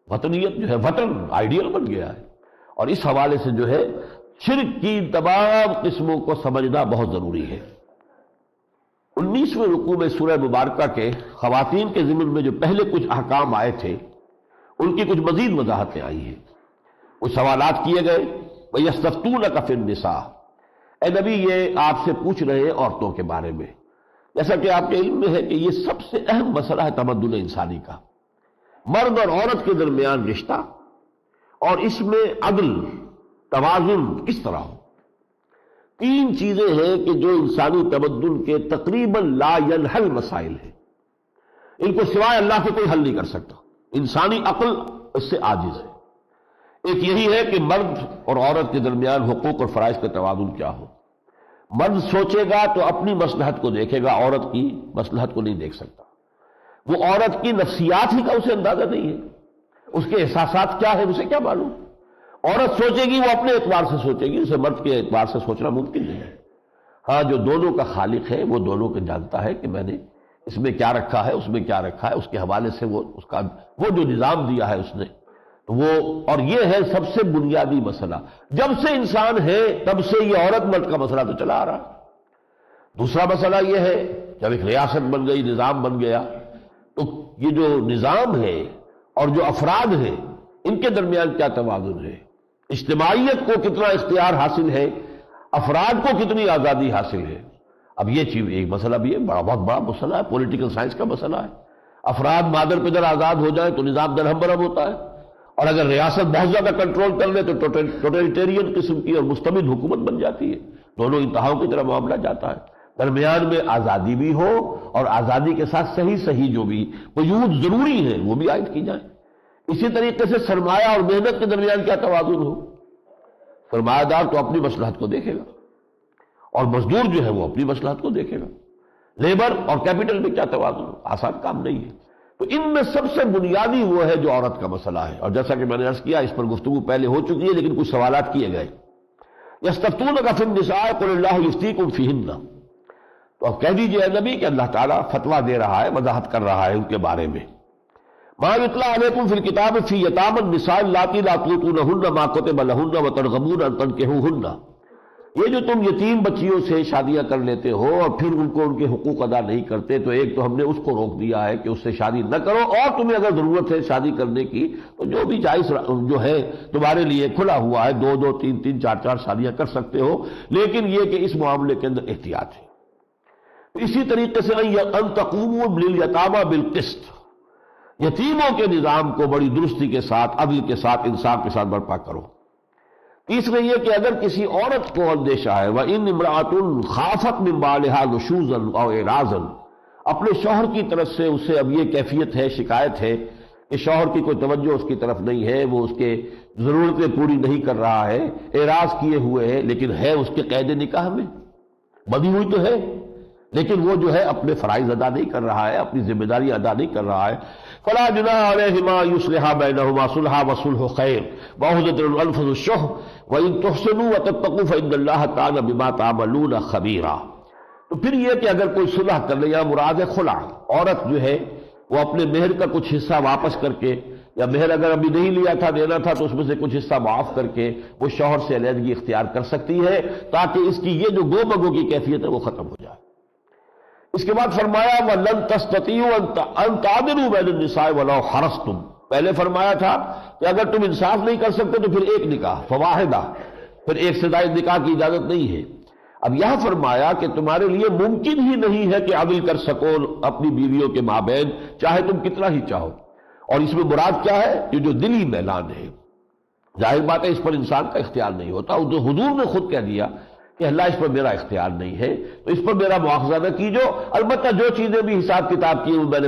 وطنیت جو ہے وطن آئیڈیل بن گیا ہے، اور اس حوالے سے جو ہے شرک کی تمام قسموں کو سمجھنا بہت ضروری ہے۔ 19ویں رکوع میں سورہ مبارکہ کے خواتین کے ضمن میں جو پہلے کچھ احکام آئے تھے ان کی کچھ مزید وضاحتیں آئی ہیں، کچھ سوالات کیے گئے۔ وَيَسْتَفْتُونَكَ فِي النِّسَاءِ، اے نبی یہ آپ سے پوچھ رہے ہیں عورتوں کے بارے میں، جیسا کہ آپ کے علم میں ہے کہ یہ سب سے اہم مسئلہ ہے تمدن انسانی کا، مرد اور عورت کے درمیان رشتہ، اور اس میں عدل توازن کس طرح ہو۔ تین چیزیں ہیں کہ جو انسانی تمدن کے تقریباً لا ينحل مسائل ہیں، ان کو سوائے اللہ کے کوئی حل نہیں کر سکتا، انسانی عقل اس سے عاجز ہے۔ ایک یہی ہے کہ مرد اور عورت کے درمیان حقوق اور فرائض کا توازن کیا ہو۔ مرد سوچے گا تو اپنی مصلحت کو دیکھے گا، عورت کی مصلحت کو نہیں دیکھ سکتا۔ وہ عورت کی نفسیات ہی کا اسے اندازہ نہیں ہے، اس کے احساسات کیا ہے اسے کیا معلوم۔ عورت سوچے گی وہ اپنے اعتبار سے سوچے گی، اسے مرد کے اعتبار سے سوچنا ممکن نہیں ہے۔ ہاں جو دونوں کا خالق ہے وہ دونوں کو جانتا ہے کہ میں نے اس میں کیا رکھا ہے، اس میں کیا رکھا ہے، اس کے حوالے سے وہ جو نظام دیا ہے اس نے وہ، اور یہ ہے سب سے بنیادی مسئلہ۔ جب سے انسان ہے تب سے یہ عورت مرد کا مسئلہ تو چلا آ رہا۔ دوسرا مسئلہ یہ ہے جب ایک ریاست بن گئی، نظام بن گیا، تو یہ جو نظام ہے اور جو افراد ہیں ان کے درمیان کیا توازن ہے، اجتماعیت کو کتنا اختیار حاصل ہے، افراد کو کتنی آزادی حاصل ہے۔ اب یہ چیز ایک مسئلہ بھی ہے، بہت بڑا مسئلہ ہے، پولیٹیکل سائنس کا مسئلہ ہے۔ افراد مادر پدر آزاد ہو جائیں تو نظام درہم برہم ہوتا ہے، اور اگر ریاست بہت زیادہ کنٹرول کر لے تو ٹوٹلیٹیرین قسم کی اور مستبد حکومت بن جاتی ہے۔ دونوں انتہاؤں کی طرف معاملہ جاتا ہے۔ درمیان میں آزادی بھی ہو اور آزادی کے ساتھ صحیح جو بھی قیود ضروری ہیں وہ بھی عائد کی جائیں۔ اسی طریقے سے سرمایہ اور محنت کے درمیان کیا توازن ہو۔ سرمایہ دار تو اپنی مصلحت کو دیکھے گا اور مزدور جو ہے وہ اپنی مصلحت کو دیکھے گا۔ لیبر اور کیپٹل میں کیا توازن ہو، آسان کام نہیں ہے۔ تو ان میں سب سے بنیادی وہ ہے جو عورت کا مسئلہ ہے، اور جیسا کہ میں نے عرض کیا اس پر گفتگو پہلے ہو چکی ہے لیکن کچھ سوالات کیے گئے۔ یستفتونک فی النساء قل اللہ یفتیکم فیہن، تو اب کہہ دیجئے اے نبی کہ اللہ تعالیٰ فتویٰ دے رہا ہے، وضاحت کر رہا ہے ان کے بارے میں۔ ما یتلی علیکم فی الکتاب فی یتامی النساء اللاتی لا تؤتونہن ما کتب لہن وترغبون ان تنکحوہن، یہ جو تم یتیم بچیوں سے شادیاں کر لیتے ہو اور پھر ان کو ان کے حقوق ادا نہیں کرتے، تو ایک تو ہم نے اس کو روک دیا ہے کہ اس سے شادی نہ کرو، اور تمہیں اگر ضرورت ہے شادی کرنے کی تو جو بھی جائز جو ہے تمہارے لیے کھلا ہوا ہے، دو تین چار شادیاں کر سکتے ہو، لیکن یہ کہ اس معاملے کے اندر احتیاط ہے۔ اسی طریقے سے ان تقوموا للیتامی بالقسط، یتیموں کے نظام کو بڑی درستی کے ساتھ، عدل کے ساتھ، انصاف کے ساتھ برپا کرو۔ تیسرے یہ کہ اگر کسی عورت کو اندیشہ ہے وَإِنْ امْرَأَةٌ خَافَتْ مِنْ بَعْلِهَا نُشُوزًا أَوْ إِعْرَاضًا، اپنے شوہر کی طرف سے اسے اب یہ کیفیت ہے، شکایت ہے کہ شوہر کی کوئی توجہ اس کی طرف نہیں ہے، وہ اس کے ضرورتیں پوری نہیں کر رہا ہے، اعراض کیے ہوئے ہے، لیکن ہے اس کے قید نکاح میں، بدی ہوئی تو ہے لیکن وہ جو ہے اپنے فرائض ادا نہیں کر رہا ہے، اپنی ذمہ داری ادا نہیں کر رہا ہے، فلا جناح علیہما یصلحا بینہما صلحا والصلح خیر وعہدۃ الانفس الشح وان تحسنوا وتتقوا فان اللہ کان بما تعملون خبیرا۔ تو پھر یہ کہ اگر کوئی صلح کر لے، یا مراد ہے خلع، عورت جو ہے وہ اپنے مہر کا کچھ حصہ واپس کر کے، یا مہر اگر ابھی نہیں لیا تھا دینا تھا تو اس میں سے کچھ حصہ معاف کر کے وہ شوہر سے علیحدگی اختیار کر سکتی ہے، تاکہ اس کی یہ جو گو بگو کی کیفیت ہے وہ ختم ہو جائے۔ اس کے بعد فرمایا وَلَن تَسْتَطِيعُوا أَن تَعْدِلُوا بَيْنَ النِّسَاءِ وَلَوْ حَرَصْتُمْ، پہلے فرمایا تھا کہ اگر تم انصاف نہیں کر سکتے تو پھر ایک نکاح فواحدہ، پھر ایک سے زائد نکاح کی اجازت نہیں ہے۔ اب یہاں فرمایا کہ تمہارے لیے ممکن ہی نہیں ہے کہ عدل کر سکو اپنی بیویوں کے مابین، چاہے تم کتنا ہی چاہو۔ اور اس میں مراد کیا ہے؟ یہ جو دلی میلان ہے، ظاہر بات ہے اس پر انسان کا اختیار نہیں ہوتا، جو حضور نے خود کہہ دیا کہ اللہ اس پر میرا اختیار نہیں ہے تو اس پر میرا مواخذہ نہ کیجو، البتہ جو چیزیں بھی حساب کتاب کی وہ میں نے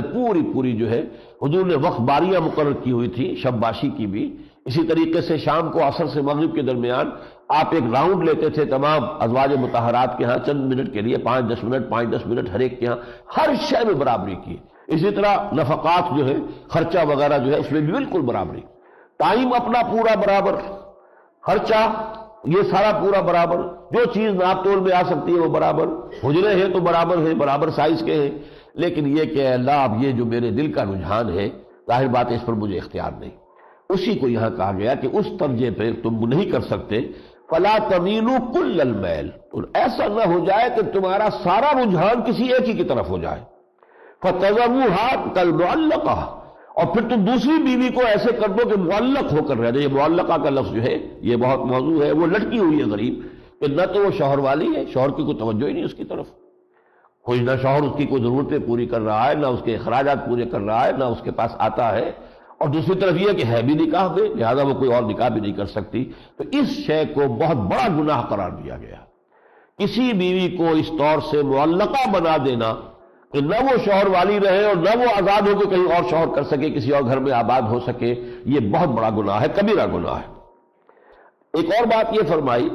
پوری جو ہے حضور نے وقت باریاں مقرر کی ہوئی تھی، شب باشی کی بھی، اسی طریقے سے شام کو عصر سے مغرب کے درمیان آپ ایک راؤنڈ لیتے تھے تمام ازواج مطہرات کے ہاں چند منٹ کے لیے، 5-10 منٹ ہر ایک کے ہاں، ہر شے میں برابری کی۔ اسی طرح نفقات جو ہے، خرچہ وغیرہ جو ہے اس میں بھی بالکل برابری، ٹائم اپنا پورا برابر، خرچہ یہ سارا پورا برابر، جو چیز ناپ تول میں آ سکتی ہے وہ برابر، حجرے ہیں تو برابر ہیں، برابر سائز کے ہیں، لیکن یہ کہ اللہ اب یہ جو میرے دل کا رجحان ہے، ظاہر بات ہے اس پر مجھے اختیار نہیں۔ اسی کو یہاں کہا گیا کہ اس درجے پہ تم نہیں کر سکتے، فلا تميلوا كل الميل، اور ایسا نہ ہو جائے کہ تمہارا سارا رجحان کسی ایک ہی کی طرف ہو جائے، فتذروها كالمعلقة، اور پھر تم دوسری بیوی کو ایسے کر دو کہ معلق ہو کر رہ جائے۔ یہ معلقہ کا لفظ جو ہے یہ بہت موضوع ہے، وہ لٹکی ہوئی ہے غریب، کہ نہ تو وہ شوہر والی ہے، شوہر کی کوئی توجہ ہی نہیں اس کی طرف، کوئی نہ شوہر اس کی کوئی ضرورتیں پوری کر رہا ہے، نہ اس کے اخراجات پورے کر رہا ہے، نہ اس کے پاس آتا ہے، اور دوسری طرف یہ کہ ہے بھی نکاح میں، لہذا وہ کوئی اور نکاح بھی نہیں کر سکتی۔ تو اس شے کو بہت بڑا گناہ قرار دیا گیا۔ کسی بیوی کو اس طور سے معلقہ بنا دینا کہ نہ وہ شوہر والی رہے اور نہ وہ آزاد ہو کے کہیں اور شوہر کر سکے، کسی اور گھر میں آباد ہو سکے، یہ بہت بڑا گناہ ہے، کبیرہ گناہ ہے۔ ایک اور بات یہ فرمائی،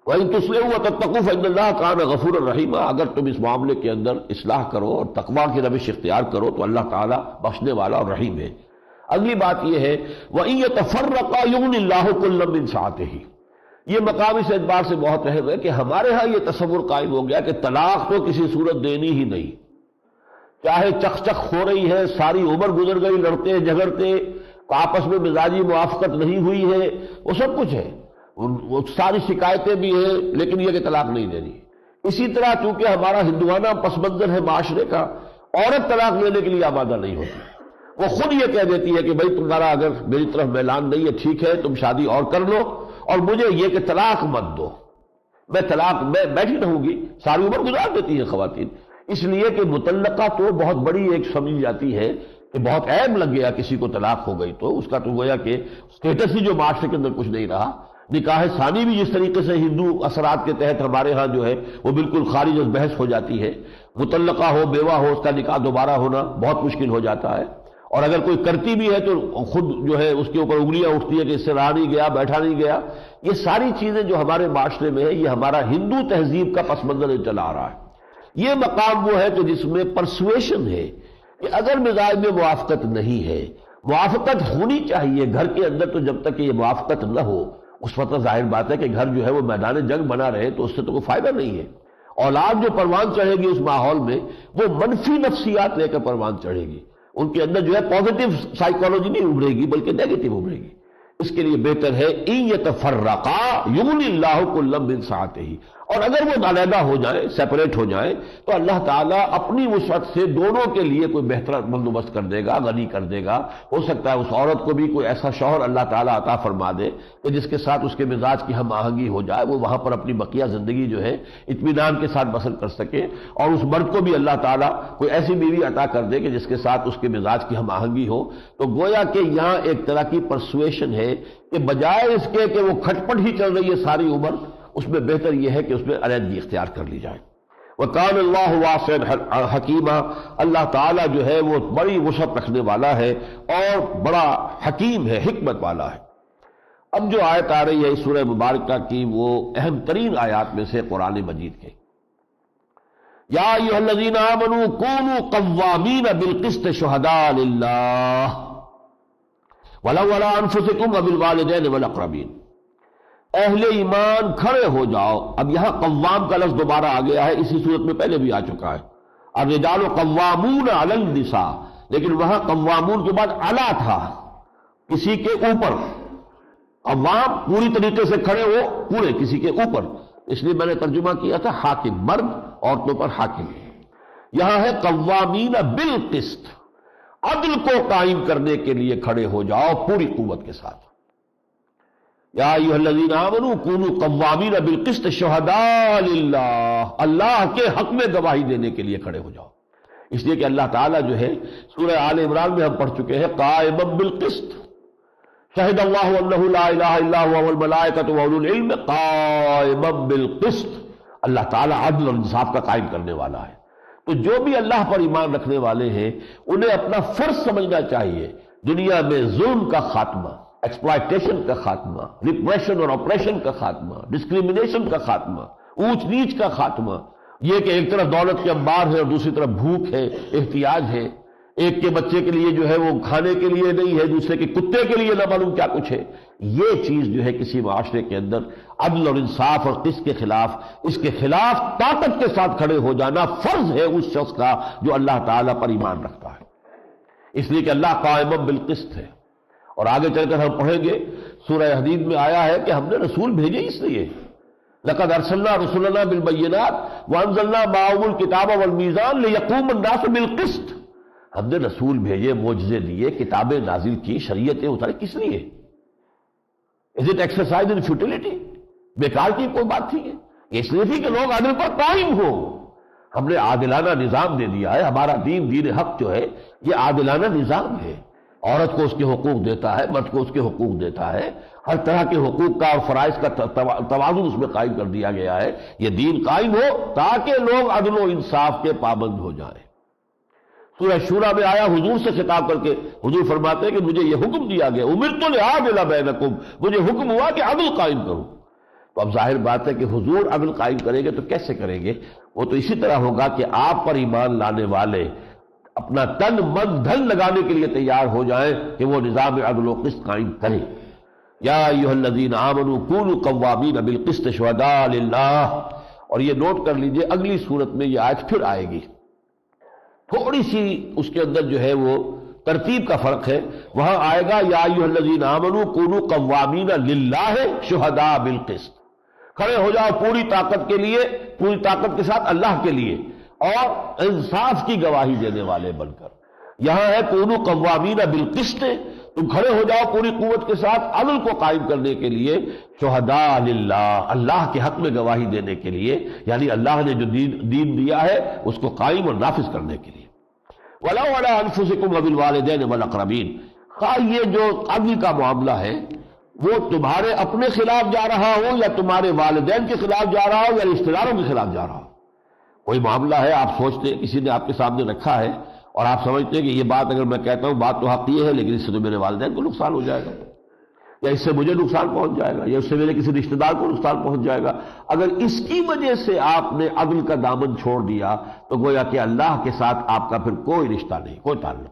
وَإِن تُصْلِحُوا وَتَتَّقُوا فَإِنَّ اللَّهَ كَانَ غَفُورًا رَحِيمًا، اگر تم اس معاملے کے اندر اصلاح کرو اور تقویٰ کی روش اختیار کرو تو اللہ تعالیٰ بخشنے والا اور رحیم ہے۔ اگلی بات یہ ہے وَإِن يَتَفَرَّقَا يُغْنِ اللَّهُ كُلًّا مِّن سَعَتِهِ، یہ مقام اس اعتبار سے بہت اہم ہے کہ ہمارے ہاں یہ تصور قائم ہو گیا کہ طلاق تو کسی صورت دینی ہی نہیں، چاہے چخ چخ ہو رہی ہے، ساری عمر گزر گئی لڑتے جھگڑتے، آپس میں مزاجی موافقت نہیں ہوئی ہے، وہ سب کچھ ہے، وہ ساری شکایتیں بھی ہیں، لیکن یہ کہ طلاق نہیں دینی۔ اسی طرح چونکہ ہمارا ہندوانہ پس منظر ہے معاشرے کا، عورت طلاق لینے کے لیے آمادہ نہیں ہوتی، وہ خود یہ کہہ دیتی ہے کہ بھائی تمہارا اگر میری طرف میلان نہیں ہے ٹھیک ہے، تم شادی اور کر لو، اور مجھے یہ کہ طلاق مت دو، میں بیٹھی رہوں گی، ساری عمر گزار دیتی ہیں خواتین۔ اس لیے کہ مطلقہ تو بہت بڑی ایک سمجھی جاتی ہے کہ بہت عیب لگ گیا کسی کو طلاق ہو گئی تو اس کا تو گویا کہ اسٹیٹس ہی جو معاشرے کے اندر کچھ نہیں رہا۔ نکاح ثانی بھی جس طریقے سے ہندو اثرات کے تحت ہمارے ہاں جو ہے وہ بالکل خارج از بحث ہو جاتی ہے، مطلقہ ہو بیوہ ہو اس کا نکاح دوبارہ ہونا بہت مشکل ہو جاتا ہے، اور اگر کوئی کرتی بھی ہے تو خود جو ہے اس کے اوپر انگلیاں اٹھتی ہے کہ اس سے رہا نہیں گیا، بیٹھا نہیں گیا۔ یہ ساری چیزیں جو ہمارے معاشرے میں ہے یہ ہمارا ہندو تہذیب کا پس منظر چلا آ رہا ہے۔ یہ مقام وہ ہے کہ جس میں پرسویشن ہے کہ اگر مزاج میں موافقت نہیں ہے، موافقت ہونی چاہیے گھر کے اندر، تو جب تک کہ یہ موافقت نہ ہو اس وقت ظاہر بات ہے کہ گھر جو ہے وہ میدان جنگ بنا رہے تو اس سے تو کوئی فائدہ نہیں ہے۔ اولاد جو پروان چڑھے گی اس ماحول میں وہ منفی نفسیات لے کر پروان چڑھے گی، ان کے اندر جو ہے پازیٹیو سائیکالوجی نہیں ابھرے گی بلکہ نیگیٹو ابھرے گی۔ اس کے لیے بہتر ہے ان یتفرقا یغنی اللہ کلا من سعتہ، اور اگر وہ علیحدہ ہو جائیں، سیپریٹ ہو جائیں، تو اللہ تعالیٰ اپنی وسعت سے دونوں کے لیے کوئی بہتر بندوبست کر دے گا، غنی کر دے گا۔ ہو سکتا ہے اس عورت کو بھی کوئی ایسا شوہر اللہ تعالیٰ عطا فرما دے کہ جس کے ساتھ اس کے مزاج کی ہم آہنگی ہو جائے، وہ وہاں پر اپنی بقیہ زندگی جو ہے اطمینان کے ساتھ بسر کر سکے، اور اس مرد کو بھی اللہ تعالیٰ کوئی ایسی بیوی عطا کر دے کہ جس کے ساتھ اس کے مزاج کی ہم آہنگی ہو۔ تو گویا کہ یہاں ایک طرح کی پرسویشن ہے کہ بجائے اس کے کہ وہ کھٹپٹ ہی چل رہی ہے ساری عمر، اس میں بہتر یہ ہے کہ اس میں علیحدگی اختیار کر لی جائے۔ وَكَانَ اللَّهُ وَاسِعًا حَكِيمًا، اللہ تعالیٰ جو ہے وہ بڑی وسعت رکھنے والا ہے اور بڑا حکیم ہے، حکمت والا ہے۔ اب جو آیت آ رہی ہے اس سورہ مبارکہ کی وہ اہم ترین آیات میں سے قرآن مجید کے، یا ایھا الذین آمنوا کونوا قوامین بالقسط شہداء للہ ولو علی انفسکم وبالوالدین والاقربین، اہل ایمان کھڑے ہو جاؤ۔ اب یہاں قوام کا لفظ دوبارہ آ گیا ہے، اسی صورت میں پہلے بھی آ چکا ہے، الرجال قوامون علی النساء، لیکن وہاں قوامون کے بعد علی تھا، کسی کے اوپر۔ قوام پوری طریقے سے کھڑے ہو، پورے کسی کے اوپر، اس لیے میں نے ترجمہ کیا تھا حاکم، مرد عورتوں پر حاکم۔ یہاں ہے قوامین بالقسط، عدل کو قائم کرنے کے لیے کھڑے ہو جاؤ پوری قوت کے ساتھ۔ یا ایھا الذین آمنوا کونوا قوامین بالقسط شہداء للہ، اللہ کے حق میں گواہی دینے کے لیے کھڑے ہو جاؤ۔ اس لیے کہ اللہ تعالیٰ جو ہے سورہ آل عمران میں ہم پڑھ چکے ہیں قائما بالقسط، شہد اللہ انہ لا الہ الا هو والملائکۃ واولو العلم قائما بالقسط، اللہ تعالیٰ عدل اور انصاف کا قائم کرنے والا ہے۔ تو جو بھی اللہ پر ایمان رکھنے والے ہیں انہیں اپنا فرض سمجھنا چاہیے، دنیا میں ظلم کا خاتمہ، ایکسپلائٹیشن کا خاتمہ، ریپریشن اور آپریشن کا خاتمہ، ڈسکریمنیشن کا خاتمہ، اونچ نیچ کا خاتمہ، یہ کہ ایک طرف دولت کے انبار ہے اور دوسری طرف بھوک ہے، احتیاج ہے، ایک کے بچے کے لیے جو ہے وہ کھانے کے لیے نہیں ہے، دوسرے کے کتے کے لیے نہ معلوم کیا کچھ ہے۔ یہ چیز جو ہے کسی معاشرے کے اندر عدل اور انصاف اور قسط کے خلاف، اس کے خلاف طاقت کے ساتھ کھڑے ہو جانا فرض ہے اس شخص کا جو اللہ تعالیٰ پر ایمان رکھتا ہے، اس لیے کہ اللہ قائم بالقسط ہے۔ اور آگے چل کر ہم پڑھیں گے سورہ حدید میں آیا ہے کہ ہم نے رسول بھیجے اس لیے، لقد ارسلنا رسلنا بالبینات وانزلنا معهم الکتاب والمیزان لیقوم الناس بالقسط، ہم نے رسول بھیجے، معجزے دیے، کتابیں نازل کی، شریعتیں اتاری، کس لیے؟ Is it exercise in futility? بیکار کی کوئی بات تھی اس لیے تھی کہ لوگ عدل پر قائم ہو. ہم نے عادلانہ نظام دے دیا ہے. ہمارا دین حق جو ہے یہ عادلانہ نظام ہے. عورت کو اس کے حقوق دیتا ہے، مرد کو اس کے حقوق دیتا ہے. ہر طرح کے حقوق کا اور فرائض کا توازن اس میں قائم کر دیا گیا ہے. یہ دین قائم ہو تاکہ لوگ عدل و انصاف کے پابند ہو جائیں. سورہ شورى میں آیا حضور سے خطاب کر کے حضور فرماتے ہیں کہ مجھے یہ حکم دیا گیا امرت لأعدل بینکم، مجھے حکم ہوا کہ عدل قائم کروں. تو اب ظاہر بات ہے کہ حضور عدل قائم کریں گے تو کیسے کریں گے؟ وہ تو اسی طرح ہوگا کہ آپ پر ایمان لانے والے اپنا تن من دھن لگانے کے لیے تیار ہو جائیں کہ وہ نظام عدل و قسط قائم کریں. یا ایھا الذین آمنوا کونوا قوامین بالقسط شہداء للہ. اور یہ نوٹ کر لیجئے اگلی صورت میں یہ آیت پھر آئے گی. تھوڑی سی اس کے اندر جو ہے وہ ترتیب کا فرق ہے. وہاں آئے گا یا ایھا الذین آمنوا کونوا قوامین للہ شہداء بالقسط. کھڑے ہو جاؤ پوری طاقت کے لیے، پوری طاقت کے ساتھ اللہ کے لیے، اور انصاف کی گواہی دینے والے بن کر. یہاں ہے کونوا قوامین بالقسط، تم کھڑے ہو جاؤ پوری قوت کے ساتھ عدل کو قائم کرنے کے لیے. شہداء للہ، اللہ کے حق میں گواہی دینے کے لیے، یعنی اللہ نے جو دین دیا ہے اس کو قائم اور نافذ کرنے کے لیے. وَلَوْ عَلَىٰ أَنفُسِكُمْ وَبِالْوَالِدَيْنِ وَالْأَقْرَبِينَ. خواہ یہ جو عدل کا معاملہ ہے وہ تمہارے اپنے خلاف جا رہا ہو یا تمہارے والدین کے خلاف جا رہا ہو یا رشتہ داروں کے خلاف جا رہا ہو. کوئی معاملہ ہے آپ سوچتے ہیں کسی نے آپ کے سامنے رکھا ہے اور آپ سمجھتے ہیں کہ یہ بات اگر میں کہتا ہوں بات تو حق یہ ہے لیکن اس سے تو میرے والدین کو نقصان ہو جائے گا، یا اس سے مجھے نقصان پہنچ جائے گا، یا اس سے میرے کسی رشتہ دار کو نقصان پہنچ جائے گا. اگر اس کی وجہ سے آپ نے عدل کا دامن چھوڑ دیا تو گویا کہ اللہ کے ساتھ آپ کا پھر کوئی رشتہ نہیں، کوئی تعلق.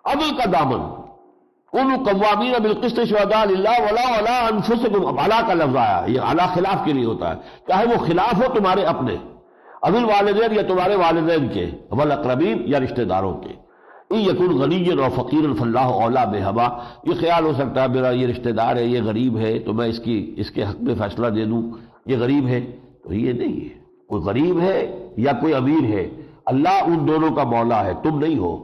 عدل کا دامن. کونوا قوامین بالقسط شہداء للہ ولا علی انفسکم. اب علی کا لفظ آیا، یہ علی خلاف کے لیے ہوتا ہے، چاہے وہ خلاف ہو تمہارے اپنے ابل والدین یا تمہارے والدین کے، والاقربین یا رشتہ داروں کے. ان یکن غنیا او فقیرا فاللہ اولی بہما. یہ خیال ہو سکتا ہے میرا یہ رشتہ دار ہے، یہ غریب ہے تو میں اس کے حق میں فیصلہ دے دوں، یہ غریب ہے. تو یہ نہیں ہے. کوئی غریب ہے یا کوئی امیر ہے، اللہ ان دونوں کا مولا ہے، تم نہیں ہو.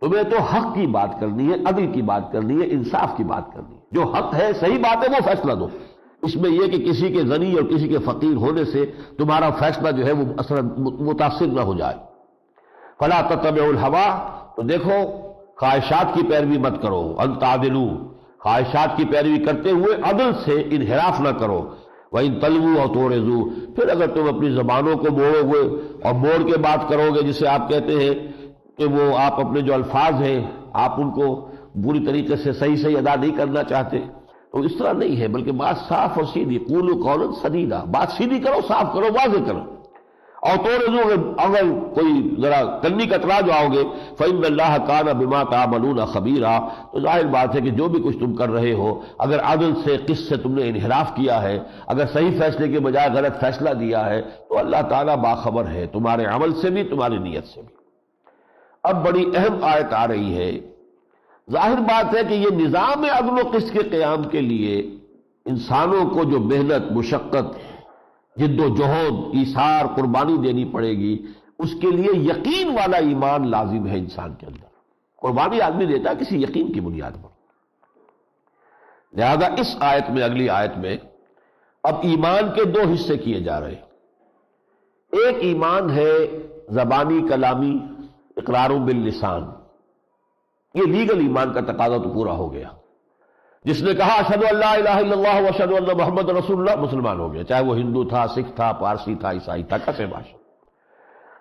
تمہیں تو حق کی بات کرنی ہے، عدل کی بات کرنی ہے، انصاف کی بات کرنی ہے. جو حق ہے، صحیح بات ہے، وہ فیصلہ دو. اس میں یہ کہ کسی کے غنی اور کسی کے فقیر ہونے سے تمہارا فیصلہ جو ہے وہ اثر متاثر نہ ہو جائے. فلا تتبعوا الہویٰ. تو دیکھو خواہشات کی پیروی مت کرو. ان تعدلوا، خواہشات کی پیروی کرتے ہوئے عدل سے انحراف نہ کرو. وَإِن تَلْوُوا أَوْ تُعْرِضُوا. پھر اگر تم اپنی زبانوں کو موڑو گے اور موڑ کے بات کرو گے، جسے آپ کہتے ہیں کہ وہ آپ اپنے جو الفاظ ہیں آپ ان کو پوری طریقے سے صحیح ادا نہیں کرنا چاہتے، تو اس طرح نہیں ہے، بلکہ بات صاف اور سیدھی. قولوا قولا سدیدا. بات سیدھی کرو، صاف کرو، واضح کرو. اور تو اگر کوئی ذرا کنی کترا جاؤ گے فإن اللہ کان بما تعملون خبیرا. تو ظاہر بات ہے کہ جو بھی کچھ تم کر رہے ہو، اگر عدل سے قسط سے تم نے انحراف کیا ہے، اگر صحیح فیصلے کے بجائے غلط فیصلہ دیا ہے، تو اللہ تعالیٰ باخبر ہے تمہارے عمل سے بھی، تمہاری نیت سے بھی. اب بڑی اہم آیت آ رہی ہے. ظاہر بات ہے کہ یہ نظام عدل و قسط کے قیام کے لیے انسانوں کو جو محنت، مشقت، جد و جہد، ایثار، قربانی دینی پڑے گی، اس کے لیے یقین والا ایمان لازم ہے انسان کے اندر. قربانی آدمی دیتا ہے کسی یقین کی بنیاد پر. لہذا اس آیت میں، اگلی آیت میں اب ایمان کے دو حصے کیے جا رہے ہیں. ایک ایمان ہے زبانی کلامی، اقرار باللسان. یہ لیگل ایمان کا تقاضا تو پورا ہو گیا. جس نے کہا اشہد ان لا الہ الا اللہ واشہد ان محمد رسول اللہ، مسلمان ہو گیا، چاہے وہ ہندو تھا، سکھ تھا، پارسی تھا، عیسائی تھا، کسے باشا.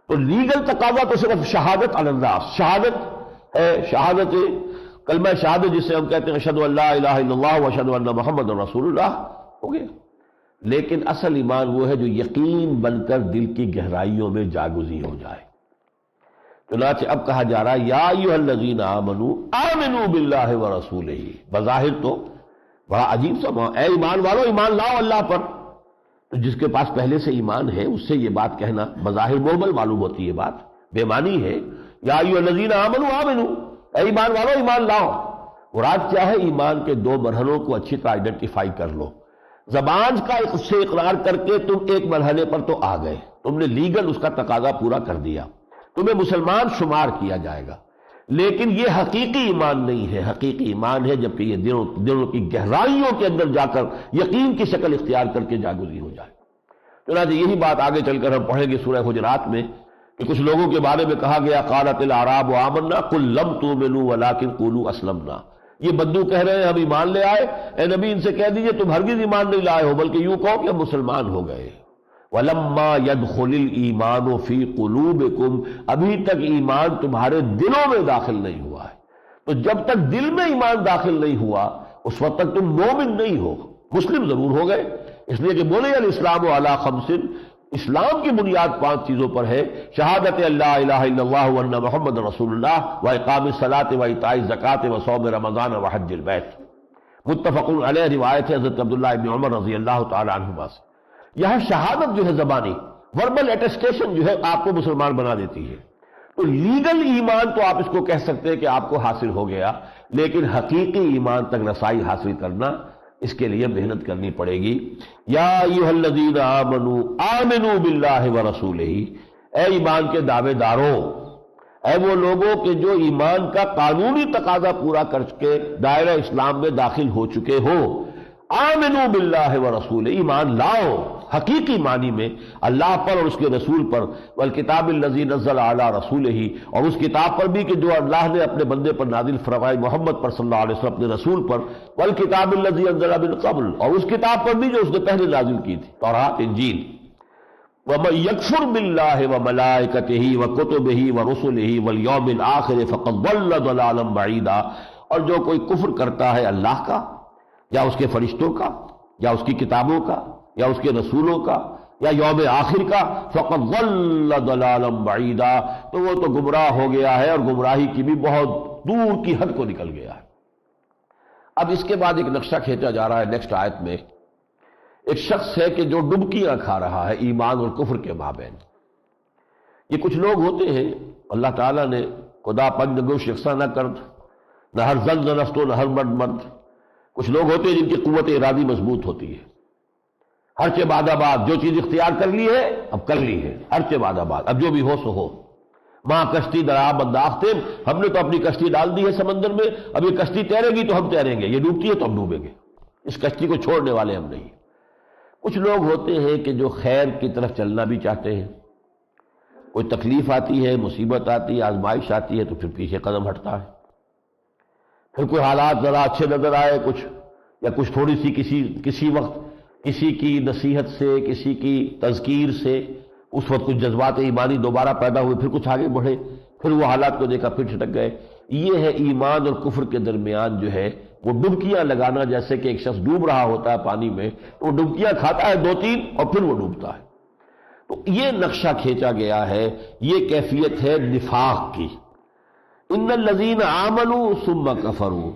تو لیگل تقاضا تو صرف شہادت علی الناس، شہادت ہے، شہادت کلمہ شہادت جسے ہم کہتے ہیں اشہد ان لا الہ الا اللہ واشہد ان محمد رسول اللہ، ہو گیا. لیکن اصل ایمان وہ ہے جو یقین بن کر دل کی گہرائیوں میں جاگزی ہو جائے. چنانچہ اب کہا جا رہا ہے یا ایھا الذین آمنوا آمنوا باللہ ورسولہ. بظاہر تو بڑا عجیب سا اے ایمان والو، ایمان لاؤ اللہ پر. تو جس کے پاس پہلے سے ایمان ہے اس سے یہ بات کہنا بظاہر محمل معلوم ہوتی ہے، بات بے معنی ہے. یا ایھا الذین آمنوا آمنوا، اے ایمان والو ایمان لاؤ. مراد کیا ہے؟ ایمان کے دو مرحلوں کو اچھی طرح آئیڈینٹیفائی کر لو. زبان کا سے اقرار کر کے تم ایک مرحلے پر تو آ گئے، تم نے لیگل اس کا تقاضا پورا کر دیا، تمہیں مسلمان شمار کیا جائے گا. لیکن یہ حقیقی ایمان نہیں ہے. حقیقی ایمان ہے جبکہ یہ دلوں کی گہرائیوں کے اندر جا کر یقین کی شکل اختیار کر کے جاگزی ہو جائے. چنانچہ یہی بات آگے چل کر ہم پڑھیں گے سورہ حجرات میں کہ کچھ لوگوں کے بارے میں کہا گیا قالت الاعراب آمنا قل لم تؤمنوا ولکن قولوا اسلمنا. یہ بدو کہہ رہے ہیں ہم ایمان لے آئے. اے نبی ان سے کہہ دیجئے تم ہرگز ایمان نہیں لائے ہو بلکہ یوں کہو کہ ہم مسلمان ہو گئے. وَلَمَّا يَدْخُلِ الْإِيمَانُ فِي قُلُوبِكُمْ ابھی تک ایمان تمہارے دلوں میں داخل نہیں ہوا ہے. تو جب تک دل میں ایمان داخل نہیں ہوا اس وقت تک تم مومن نہیں ہو. مسلم ضرور ہو گئے اس لیے کہ بولے الاسلام علی خمس، اسلام کی بنیاد 5 چیزوں پر ہے: شہادت اللہ الہ الا اللہ وان محمد رسول اللہ واقام الصلاۃ وایتاء الزکوٰۃ وصوم رمضان وحج البیت. متفق علیہ روایت ہے حضرت عبداللہ ابن عمر رضی اللہ تعالی عنہما سے. یہاں شہادت جو ہے زبانی وربل اٹیسٹیشن جو ہے آپ کو مسلمان بنا دیتی ہے. تو لیگل ایمان تو آپ اس کو کہہ سکتے ہیں کہ آپ کو حاصل ہو گیا، لیکن حقیقی ایمان تک رسائی حاصل کرنا اس کے لیے محنت کرنی پڑے گی. یا ایھا الذین آمنوا آمنوا باللہ ورسولہ، اے ایمان کے دعوے داروں، اے وہ لوگوں کہ جو ایمان کا قانونی تقاضا پورا کر کے دائرہ اسلام میں داخل ہو چکے ہو. آمنوا باللہ ورسولہ، ایمان لاؤ حقیقی معنی میں اللہ پر اور اس کے رسول پر. والکتاب الذی نزل علی رسولہ، اور اس کتاب پر بھی کہ جو اللہ نے اپنے بندے پر نازل فرمائی محمد پر صلی اللہ علیہ وسلم اپنے رسول پر. والکتاب الذی انزل من قبل، اور اس کتاب پر بھی جو اس نے پہلے نازل کی تھی تورات انجیل. ومن یکفر باللہ وملائکتہ وکتبہ ورسلہ والیوم الآخر فقد ضل ضلالا بعیدا، اور جو کوئی کفر کرتا ہے اللہ کا یا اس کے فرشتوں کا یا اس کی کتابوں کا یا اس کے رسولوں کا یا یوم آخر کا، فقد ضل ضلالا بعیدا، تو وہ تو گمراہ ہو گیا ہے اور گمراہی کی بھی بہت دور کی حد کو نکل گیا ہے. اب اس کے بعد ایک نقشہ کھینچا جا رہا ہے نیکسٹ آیت میں. ایک شخص ہے کہ جو ڈبکیاں کھا رہا ہے ایمان اور کفر کے مابین. یہ کچھ لوگ ہوتے ہیں اللہ تعالیٰ نے خدا پنج گوش یکساں نہ کرد، نہ ہر زن نہ نفس نہ ہر مرد مرد. کچھ لوگ ہوتے ہیں جن کی قوت ارادی مضبوط ہوتی ہے. ہر چہ بعد آباد جو چیز اختیار کر لی ہے اب کر لی ہے، ہر چہ بعد آباد اب جو بھی ہو سو ہو. ماں کشتی درآب انداختے، ہم نے تو اپنی کشتی ڈال دی ہے سمندر میں، اب یہ کشتی تیرے گی تو ہم تیریں گے، یہ ڈوبتی ہے تو ہم ڈوبیں گے، اس کشتی کو چھوڑنے والے ہم نہیں. کچھ لوگ ہوتے ہیں کہ جو خیر کی طرف چلنا بھی چاہتے ہیں، کوئی تکلیف آتی ہے، مصیبت آتی ہے، آزمائش آتی ہے تو پھر پیچھے قدم ہٹتا ہے. پھر کوئی حالات ذرا اچھے نظر آئے کچھ، یا کچھ تھوڑی سی کسی وقت کسی کی نصیحت سے، کسی کی تذکیر سے اس وقت کچھ جذبات ایمانی دوبارہ پیدا ہوئے، پھر کچھ آگے بڑھے، پھر وہ حالات کو دیکھا پھر چھٹک گئے. یہ ہے ایمان اور کفر کے درمیان جو ہے وہ ڈبکیاں لگانا. جیسے کہ ایک شخص ڈوب رہا ہوتا ہے پانی میں تو وہ ڈبکیاں کھاتا ہے 2-3 اور پھر وہ ڈوبتا ہے. تو یہ نقشہ کھینچا گیا ہے، یہ کیفیت ہے نفاق کی. ان الذین آمنوا ثم کفروا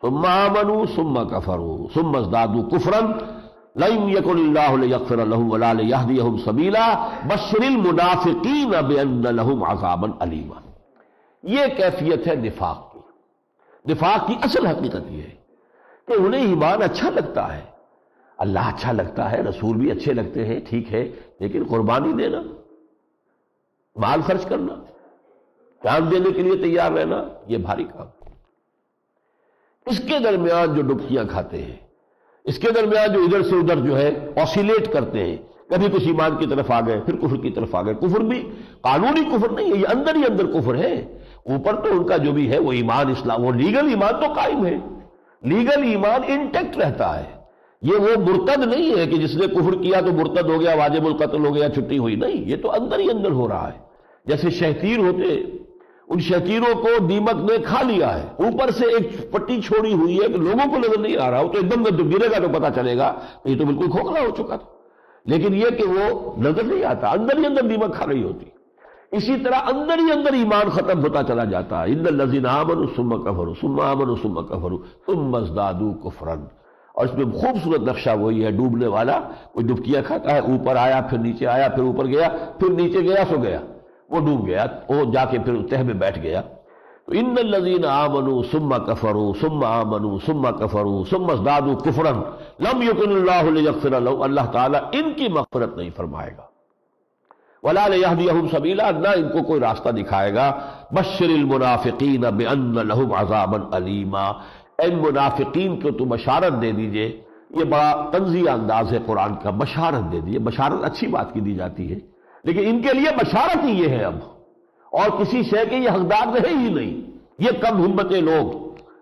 ثم آمنوا ثم کفروا ثم ازدادوا کفرا لن یکن اللہ لیغفر لهم ولا لیہدیہم سبیلا بشر المنافقین بان لهم عذابا الیما. یہ کیفیت ہے نفاق کی. نفاق کی اصل حقیقت یہ ہے کہ انہیں ایمان اچھا لگتا ہے، اللہ اچھا لگتا ہے، رسول بھی اچھے لگتے ہیں، ٹھیک ہے، لیکن قربانی دینا، مال خرچ کرنا، جان دینے کے لیے تیار رہنا، یہ بھاری کام. اس کے درمیان جو ڈبکیاں کھاتے ہیں، اس کے درمیان جو ادھر سے ادھر جو ہے آسیلیٹ کرتے ہیں، کبھی کچھ ایمان کی طرف آ گئے پھر کفر کی طرف آ گئے. کفر بھی قانونی کفر نہیں ہے، یہ اندر ہی اندر کفر ہے. اوپر تو ان کا جو بھی ہے وہ ایمان اسلام، وہ لیگل ایمان تو قائم ہے، لیگل ایمان انٹیکٹ رہتا ہے. یہ وہ مرتد نہیں ہے کہ جس نے کفر کیا تو مرتد ہو گیا، واجب القتل ہو گیا، چھٹی ہوئی، نہیں، یہ تو اندر ہی اندر ہو رہا ہے. جیسے شہتیر ہوتے، ان شہتیروں کو دیمک نے کھا لیا ہے، اوپر سے ایک پٹی چھوڑی ہوئی ہے کہ لوگوں کو نظر نہیں آ رہا، وہ تو ایک دم جب گرے گا تو پتا چلے گا یہ تو بالکل کھوکھلا ہو چکا تھا. لیکن یہ کہ وہ نظر نہیں آتا، اندر ہی اندر دیمک کھا رہی ہوتی. اسی طرح اندر ہی اندر ایمان ختم ہوتا چلا جاتا ہے. ان الذین آمنوا ثم کفروا ثم آمنوا ثم کفروا ثم ازدادوا کفرا. اور اس میں خوبصورت نقشہ وہی ہے ڈوبنے والا. کوئی ڈبکیاں کھاتا ہے، اوپر آیا پھر نیچے آیا پھر اوپر گیا پھر نیچے گیا سو گیا، وہ ڈوب گیا، وہ جا کے پھر تہ میں بیٹھ گیا. تو ان الذین آمنوا ثم کفروا ثم آمنوا ثم کفروا ثم ازدادوا کفرا لم یکن اللہ لیغفر لهم، اللہ تعالیٰ ان کی مغفرت نہیں فرمائے گا. ولا لیہدیہم سبیلا، نہ ان کو کوئی راستہ دکھائے گا۔ بشر المنافقین بان لہم عذابا الیما، ان منافقین کو تو بشارت دے دیجئے۔ یہ بڑا طنزیہ انداز ہے قرآن کا، بشارت دے دیجئے۔ بشارت اچھی بات کی دی جاتی ہے، لیکن ان کے لیے بشارت ہی یہ ہے اب، اور کسی شے کے یہ حقدار رہے ہی نہیں۔ یہ کم ہمت لوگ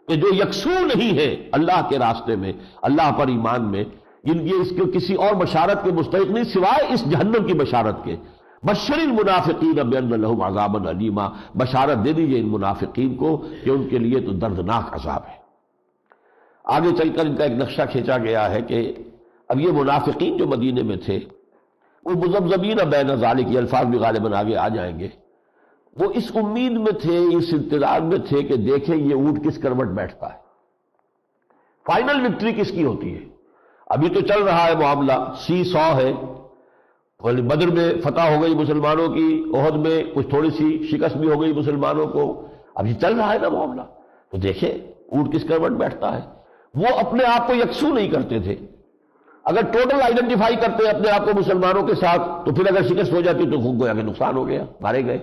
کہ جو یکسو نہیں ہے اللہ کے راستے میں، اللہ پر ایمان میں، یہ اس کے کسی اور بشارت کے مستحق نہیں سوائے اس جہنم کی بشارت کے۔ بشر المنافقین بان لہم عذابا الیما، بشارت دے دیجئے ان منافقین کو کہ ان کے لیے تو دردناک عذاب ہے۔ آگے چل کر ان کا ایک نقشہ کھینچا گیا ہے کہ اب یہ منافقین جو مدینے میں تھے وہ مذبذبین بین ذالک، یہ الفاظ بھی غالباً آگے آ جائیں گے، وہ اس امید میں تھے، اس انتظار میں تھے کہ دیکھیں یہ اونٹ کس کروٹ بیٹھتا ہے، فائنل وکٹری کس کی ہوتی ہے۔ ابھی تو چل رہا ہے معاملہ، سی 100 ہے، بدر میں فتح ہو گئی مسلمانوں کی، احد میں کچھ تھوڑی سی شکست بھی ہو گئی مسلمانوں کو، ابھی چل رہا ہے نا معاملہ، تو دیکھیں اونٹ کس کروٹ بیٹھتا ہے۔ وہ اپنے آپ کو یکسو نہیں کرتے تھے، اگر ٹوٹل آئیڈینٹیفائی کرتے اپنے آپ کو مسلمانوں کے ساتھ تو پھر اگر شکست ہو جاتی تو گویا کہ نقصان ہو گیا، مارے گئے۔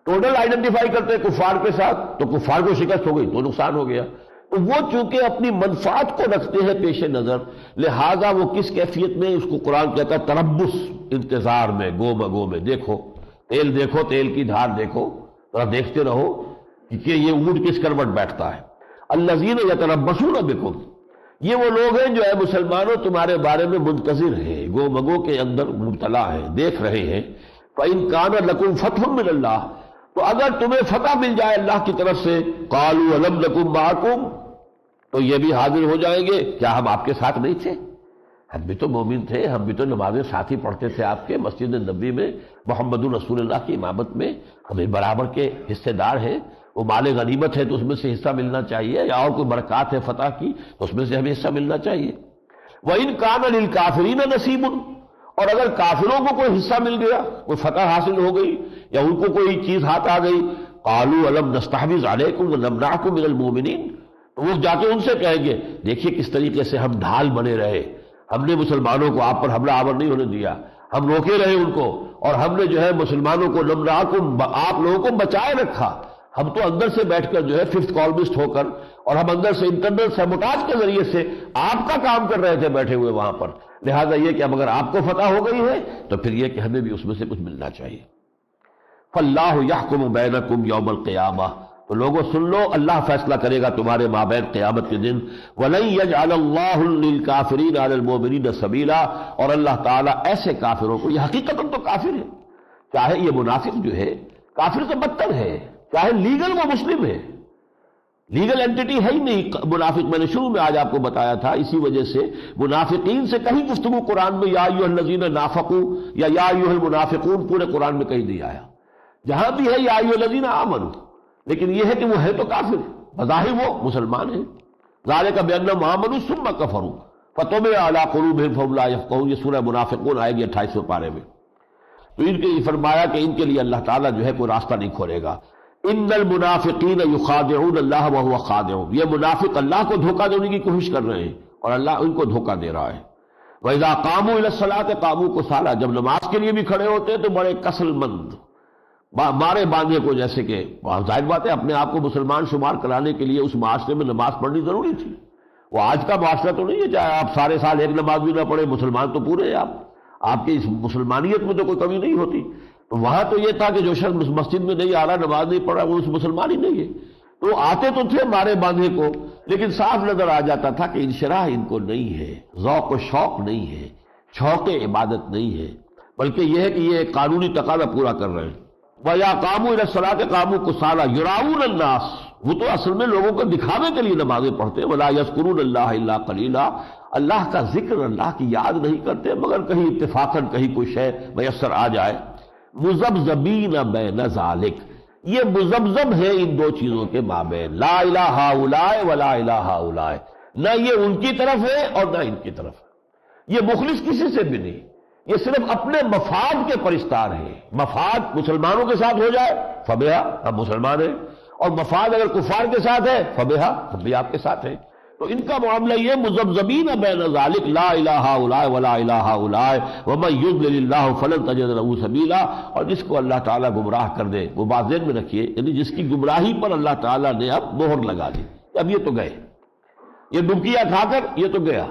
ٹوٹل آئیڈینٹیفائی کرتے کفار کے ساتھ تو کفار کو شکست ہو گئی تو نقصان ہو گیا۔ تو وہ چونکہ اپنی منفعت کو رکھتے ہیں پیش نظر، لہذا وہ کس کیفیت میں، اس کو قرآن کہتا ہے تربص، انتظار میں، گو بگو میں، دیکھو دیکھو تیل کی دھار دیکھو، ذرا دیکھتے رہو کہ یہ اونٹ کس کروٹ بیٹھتا ہے۔ الذین یتربصون بکم، یہ وہ لوگ ہیں جو ہے مسلمانوں تمہارے بارے میں منتظر ہیں، گو مگو کے اندر مبتلا ہیں، دیکھ رہے ہیں۔ فَإِن كَانَ لَكُمْ فَتْحٌ مِّنَ اللَّهِ، تو اگر تمہیں فتح مل جائے اللہ کی طرف سے، قَالُوا أَلَمْ نَكُن مَّعَكُمْ، تو یہ بھی حاضر ہو جائیں گے، کیا ہم آپ کے ساتھ نہیں تھے؟ ہم بھی تو مومن تھے، ہم بھی تو نمازیں ساتھ ہی پڑھتے تھے آپ کے مسجد نبوی میں، محمد رسول اللہ کی امامت میں، ہمیں برابر کے حصے دار ہیں۔ وہ مال غنیمت ہے تو اس میں سے حصہ ملنا چاہیے، یا اور کوئی برکات ہے فتح کی تو اس میں سے ہمیں حصہ ملنا چاہیے۔ وَإِن كَانَ لِلْكَافِرِينَ نَصِيبٌ، اور اگر کافروں کو کوئی حصہ مل گیا، کوئی فتح حاصل ہو گئی یا ان کو کوئی چیز ہاتھ آ گئی، قَالُوا أَلَمْ نَسْتَحْوِذْ عَلَيْكُمْ وَنَمْنَعْكُمْ مِنَ الْمُؤْمِنِينَ، تو وہ جا کے ان سے کہیں گے دیکھیے کس طریقے سے ہم ڈھال بنے رہے، ہم نے مسلمانوں کو آپ پر حملہ آور نہیں ہونے دیا، ہم روکے رہے ان کو، اور ہم نے جو ہے مسلمانوں کو نمنعکم، آپ لوگوں کو بچائے رکھا۔ ہم تو اندر سے بیٹھ کر جو ہے ففتھ کالمسٹ ہو کر، اور ہم اندر سے انٹرنل سیبوٹاج کے ذریعے سے آپ کا کام کر رہے تھے بیٹھے ہوئے وہاں پر، لہذا یہ کہ اب اگر آپ کو فتح ہو گئی ہے تو پھر یہ کہ ہمیں بھی اس میں سے کچھ ملنا چاہیے۔ فَاللَّهُ يَحْكُمُ بَيْنَكُمْ يَوْمَ الْقِيَامَةِ، تو لوگوں سن لو، اللہ فیصلہ کرے گا تمہارے مابین قیامت کے دن۔ وَلَن يَجْعَلَ اللَّهُ لِلْكَافِرِينَ عَلَى الْمُؤْمِنِينَ سَبِيلًا، اور اللہ تعالیٰ ایسے کافروں کو، یہ حقیقتاً تو کافر ہے، چاہے یہ منافق جو ہے کافر سے بدتر ہے، چاہے لیگل وہ مسلم ہے، لیگل اینٹیٹی ہے ہی نہیں منافق، میں نے شروع میں آج آپ کو بتایا تھا، اسی وجہ سے منافقین سے کہیں گفتگو قرآن میں یا ایھا الذین نافقوا یا ایھا المنافقون پورے قرآن میں کہیں نہیں آیا، جہاں بھی ہے یا ایھا الذین آمنوا، لیکن یہ ہے کہ وہ ہے تو کافر، بظاہر وہ مسلمان ہیں۔ ذالک بانہم آمنوا ثم کفروا فطبع علی قلوبہم فہم لا یفقہون، یہ سورہ منافقون آئے گی 28ویں پارے میں۔ تو ان کے یہ فرمایا کہ ان کے لیے اللہ تعالیٰ جو ہے کوئی راستہ نہیں کھولے گا۔ ان المنافقین یخادعون اللہ وہو خادعهم، یہ منافق اللہ کو دھوکہ دینے کی کوشش کر رہے ہیں اور اللہ ان کو دھوکہ دے رہا ہے۔ وَإِذَا قَامُوا إِلَى الصَّلَاةِ قَامُوا كُسَالَىٰ، جب نماز کے لیے بھی کھڑے ہوتے ہیں تو بڑے کسل مند، مارے باندھے کو، جیسے کہ ظاہر بات ہے اپنے آپ کو مسلمان شمار کرانے کے لیے اس معاشرے میں نماز پڑھنی ضروری تھی۔ وہ آج کا معاشرہ تو نہیں ہے چاہے آپ سارے سال ایک نماز بھی نہ پڑھے، مسلمان تو پورے ہیں آپ کی اس مسلمانیت میں تو کوئی کمی نہیں ہوتی۔ تو وہاں تو یہ تھا کہ جو شخص مسجد میں نہیں آ رہا، نماز نہیں پڑھ رہا، وہ اس مسلمان ہی نہیں ہے۔ تو آتے تو تھے مارے باندھے کو، لیکن صاف نظر آ جاتا تھا کہ انشراح ان کو نہیں ہے، ذوق و شوق نہیں ہے، شوق عبادت نہیں ہے، بلکہ یہ ہے کہ یہ ایک قانونی تقاضا پورا کر رہے ہیں۔ وَإِذَا قَامُوا إِلَى الصَّلَاةِ قَامُوا كُسَالَىٰ يُرَاءُونَ النَّاسَ، وہ تو اصل میں لوگوں کو دکھاوے کے لیے نمازیں پڑھتے ہیں۔ وَلَا يَذْكُرُونَ اللَّهَ إِلَّا قَلِيلًا، اللہ کا ذکر، اللہ کی یاد نہیں کرتے مگر کہیں اتفاقاً کہیں کوئی شے میسر آ جائے۔ مذبذبین بین ذالک، یہ مذبذب ہے ان دو چیزوں کے مابین، لا الہ ہؤلاء ولا الہ ہؤلاء، نہ یہ ان کی طرف ہے اور نہ ان کی طرف ہے، یہ مخلص کسی سے بھی نہیں، یہ صرف اپنے مفاد کے پرستار ہیں۔ مفاد مسلمانوں کے ساتھ ہو جائے فبہا، ہم مسلمان ہیں، اور مفاد اگر کفار کے ساتھ ہے فبہا، ہم بھی آپ کے ساتھ ہیں۔ تو ان کا معاملہ یہ مذبذبین بین ذالک لا الہ الا ولا الہ الا ومن یضلل اللہ فلن تجد له سبیلا، اور جس کو اللہ تعالیٰ گمراہ کر دے، وہ بات ذہن میں رکھیے، یعنی جس کی گمراہی پر اللہ تعالیٰ نے اب مہر لگا دی، اب یہ تو گئے، یہ ڈبکیاں کھا کر یہ تو گیا،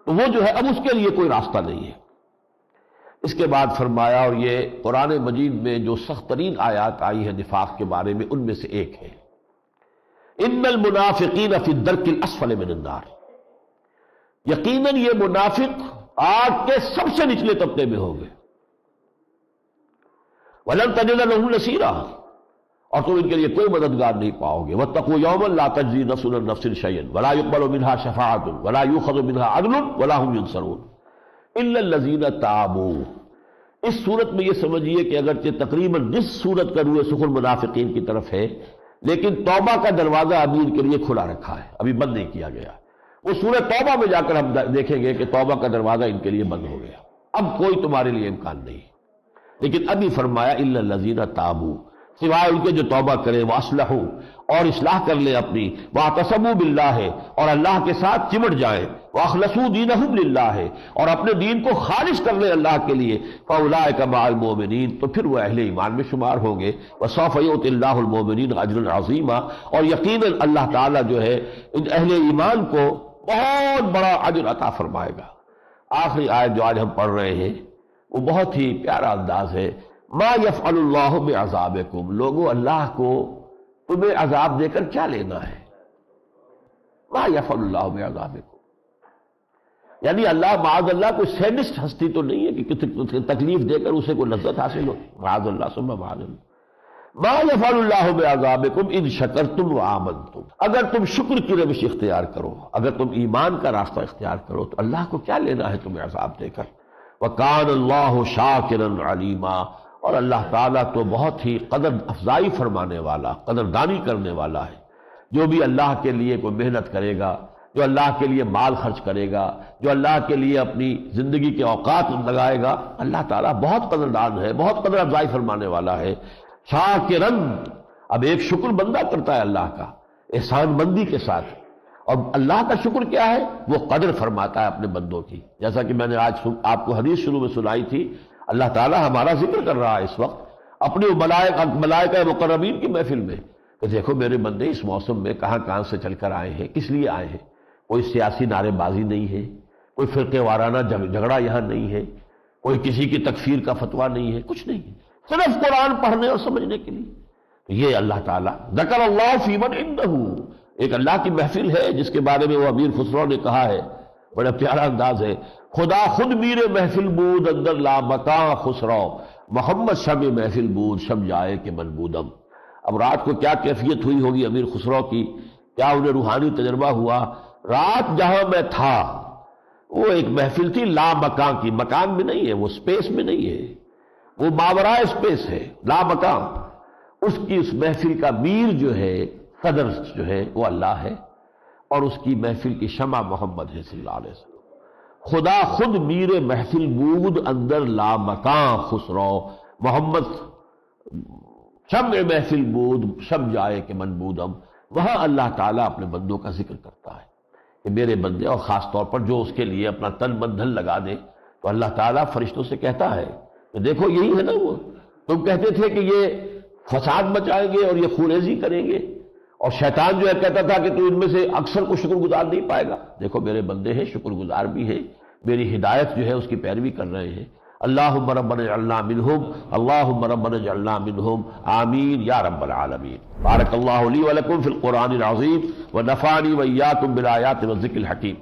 تو وہ جو ہے اب اس کے لیے کوئی راستہ نہیں ہے۔ اس کے بعد فرمایا، اور یہ قرآن مجید میں جو سخت ترین آیات آئی ہے نفاق کے بارے میں، ان میں سے ایک ہے، ان المنافقین فی الدرک الاسفل من النار، یقیناً یہ منافق آگ کے سب سے نچلے طبقے میں ہوں گے، ولن تجد لهم نصیرا، اور تم ان کے لیے کوئی مددگار نہیں پاؤ گے، واتقوا یوما لا تجزی نفس عن نفس شیئا ولا يقبل منها شفاعۃ ولا یؤخذ منها عدل ولا هم ينصرون الا الذین تابوا۔ اس صورت میں یہ سمجھیے کہ اگرچہ تقریباً جس صورت کا روئے سخن منافقین کی طرف ہے، لیکن توبہ کا دروازہ ابھی ان کے لیے کھلا رکھا ہے، ابھی بند نہیں کیا گیا۔ وہ سورہ توبہ میں جا کر ہم دیکھیں گے کہ توبہ کا دروازہ ان کے لیے بند ہو گیا، اب کوئی تمہارے لیے امکان نہیں، لیکن ابھی فرمایا الا الذین تابوا، سوائے ان کے جو توبہ کرے، واصلحوا، اور اصلاح کر لے اپنی، واعتصموا باللہ، اور اللہ کے ساتھ چمٹ جائیں، واخلصوا دینہم للہ، اور اپنے دین کو خالص کر لے اللہ کے لیے، فاولئک مع المؤمنین، تو پھر وہ اہل ایمان میں شمار ہوں گے، وسوف یؤتی اللہ المؤمنین اجرا عظیما، اور یقیناً اللہ تعالیٰ جو ہے ان اہل ایمان کو بہت بڑا اجر عطا فرمائے گا۔ آخری آیت جو آج ہم پڑھ رہے ہیں وہ بہت ہی پیارا انداز ہے، ما یفعل اللہ بعذابکم، لوگوں اللہ کو تمہیں عذاب دے کر کیا لینا ہے، ما یفعل اللہ بعذابکم، یعنی اللہ معاذ اللہ کوئی سیڈسٹ ہستی تو نہیں ہے کہ کسی تکلیف دے کر اسے کوئی لذت حاصل ہو، معاذ اللہ ثم معاذ اللہ، ما یفعل اللہ بعذابکم ان شکرتم وآمنتم، اگر تم شکر کی روش اختیار کرو، اگر تم ایمان کا راستہ اختیار کرو تو اللہ کو کیا لینا ہے تمہیں عذاب دے کر، وَكَانَ اللَّهُ شَاكِرًا عَلِيمًا، اور اللہ تعالیٰ تو بہت ہی قدر افزائی فرمانے والا، قدردانی کرنے والا ہے۔ جو بھی اللہ کے لیے کوئی محنت کرے گا، جو اللہ کے لیے مال خرچ کرے گا، جو اللہ کے لیے اپنی زندگی کے اوقات لگائے گا، اللہ تعالیٰ بہت قدردان ہے، بہت قدر افزائی فرمانے والا ہے۔ شاکرن، اب ایک شکر بندہ کرتا ہے اللہ کا احسان مندی کے ساتھ، اور اللہ کا شکر کیا ہے، وہ قدر فرماتا ہے اپنے بندوں کی، جیسا کہ میں نے آج آپ کو حدیث شروع میں سنائی تھی، اللہ تعالیٰ ہمارا ذکر کر رہا ہے اس وقت اپنے ملائکہ مقربین کی محفل میں، کہ دیکھو میرے بندے اس موسم میں کہاں کہاں سے چل کر آئے ہیں، کس لیے آئے ہیں، کوئی سیاسی نعرے بازی نہیں ہے، کوئی فرقے وارانہ جھگڑا یہاں نہیں ہے، کوئی کسی کی تکفیر کا فتویٰ نہیں ہے، کچھ نہیں ہے، صرف قرآن پڑھنے اور سمجھنے کے لیے۔ تو یہ اللہ تعالیٰ ذکر اللہ فی من عنہ، ایک اللہ کی محفل ہے جس کے بارے میں وہ امیر خسرو نے کہا ہے، بڑا پیارا انداز ہے، خدا خود میر محفل بود اندر لا مکان خسرو، محمد شب محفل بود شب جائے کہ من بودم۔ اب رات کو کیا کیفیت ہوئی ہوگی امیر خسرو کی، کیا انہیں روحانی تجربہ ہوا، رات جہاں میں تھا وہ ایک محفل تھی لا مکان کی، مکان میں نہیں ہے، وہ سپیس میں نہیں ہے، وہ ماورائے سپیس ہے، لا مکان، اس کی اس محفل کا میر جو ہے، صدر جو ہے وہ اللہ ہے، اور اس کی محفل کی شمع محمد ہے صلی اللہ علیہ وسلم۔ خدا خود میر محفل بود اندر لا مکان خسرو، محمد شمع محفل بود شب جائے کہ من بودم، وہاں اللہ تعالیٰ اپنے بندوں کا ذکر کرتا ہے کہ میرے بندے، اور خاص طور پر جو اس کے لیے اپنا تن من دھن لگا دے، تو اللہ تعالیٰ فرشتوں سے کہتا ہے کہ دیکھو یہی ہے نا، وہ تم کہتے تھے کہ یہ فساد مچائیں گے اور یہ خونریزی کریں گے، اور شیطان جو ہے کہتا تھا کہ تو ان میں سے اکثر کو شکر گزار نہیں پائے گا، دیکھو میرے بندے ہیں، شکر گزار بھی ہیں، میری ہدایت جو ہے اس کی پیروی کر رہے ہیں۔ اللہم ربنا اجعلنا منہم، اللہم ربنا اجعلنا منہم، آمین یا رب العالمین۔ بارک اللہ لی ولکم فی القرآن العظیم ونفعنی وإیاکم بالآیات والذکر الحکیم۔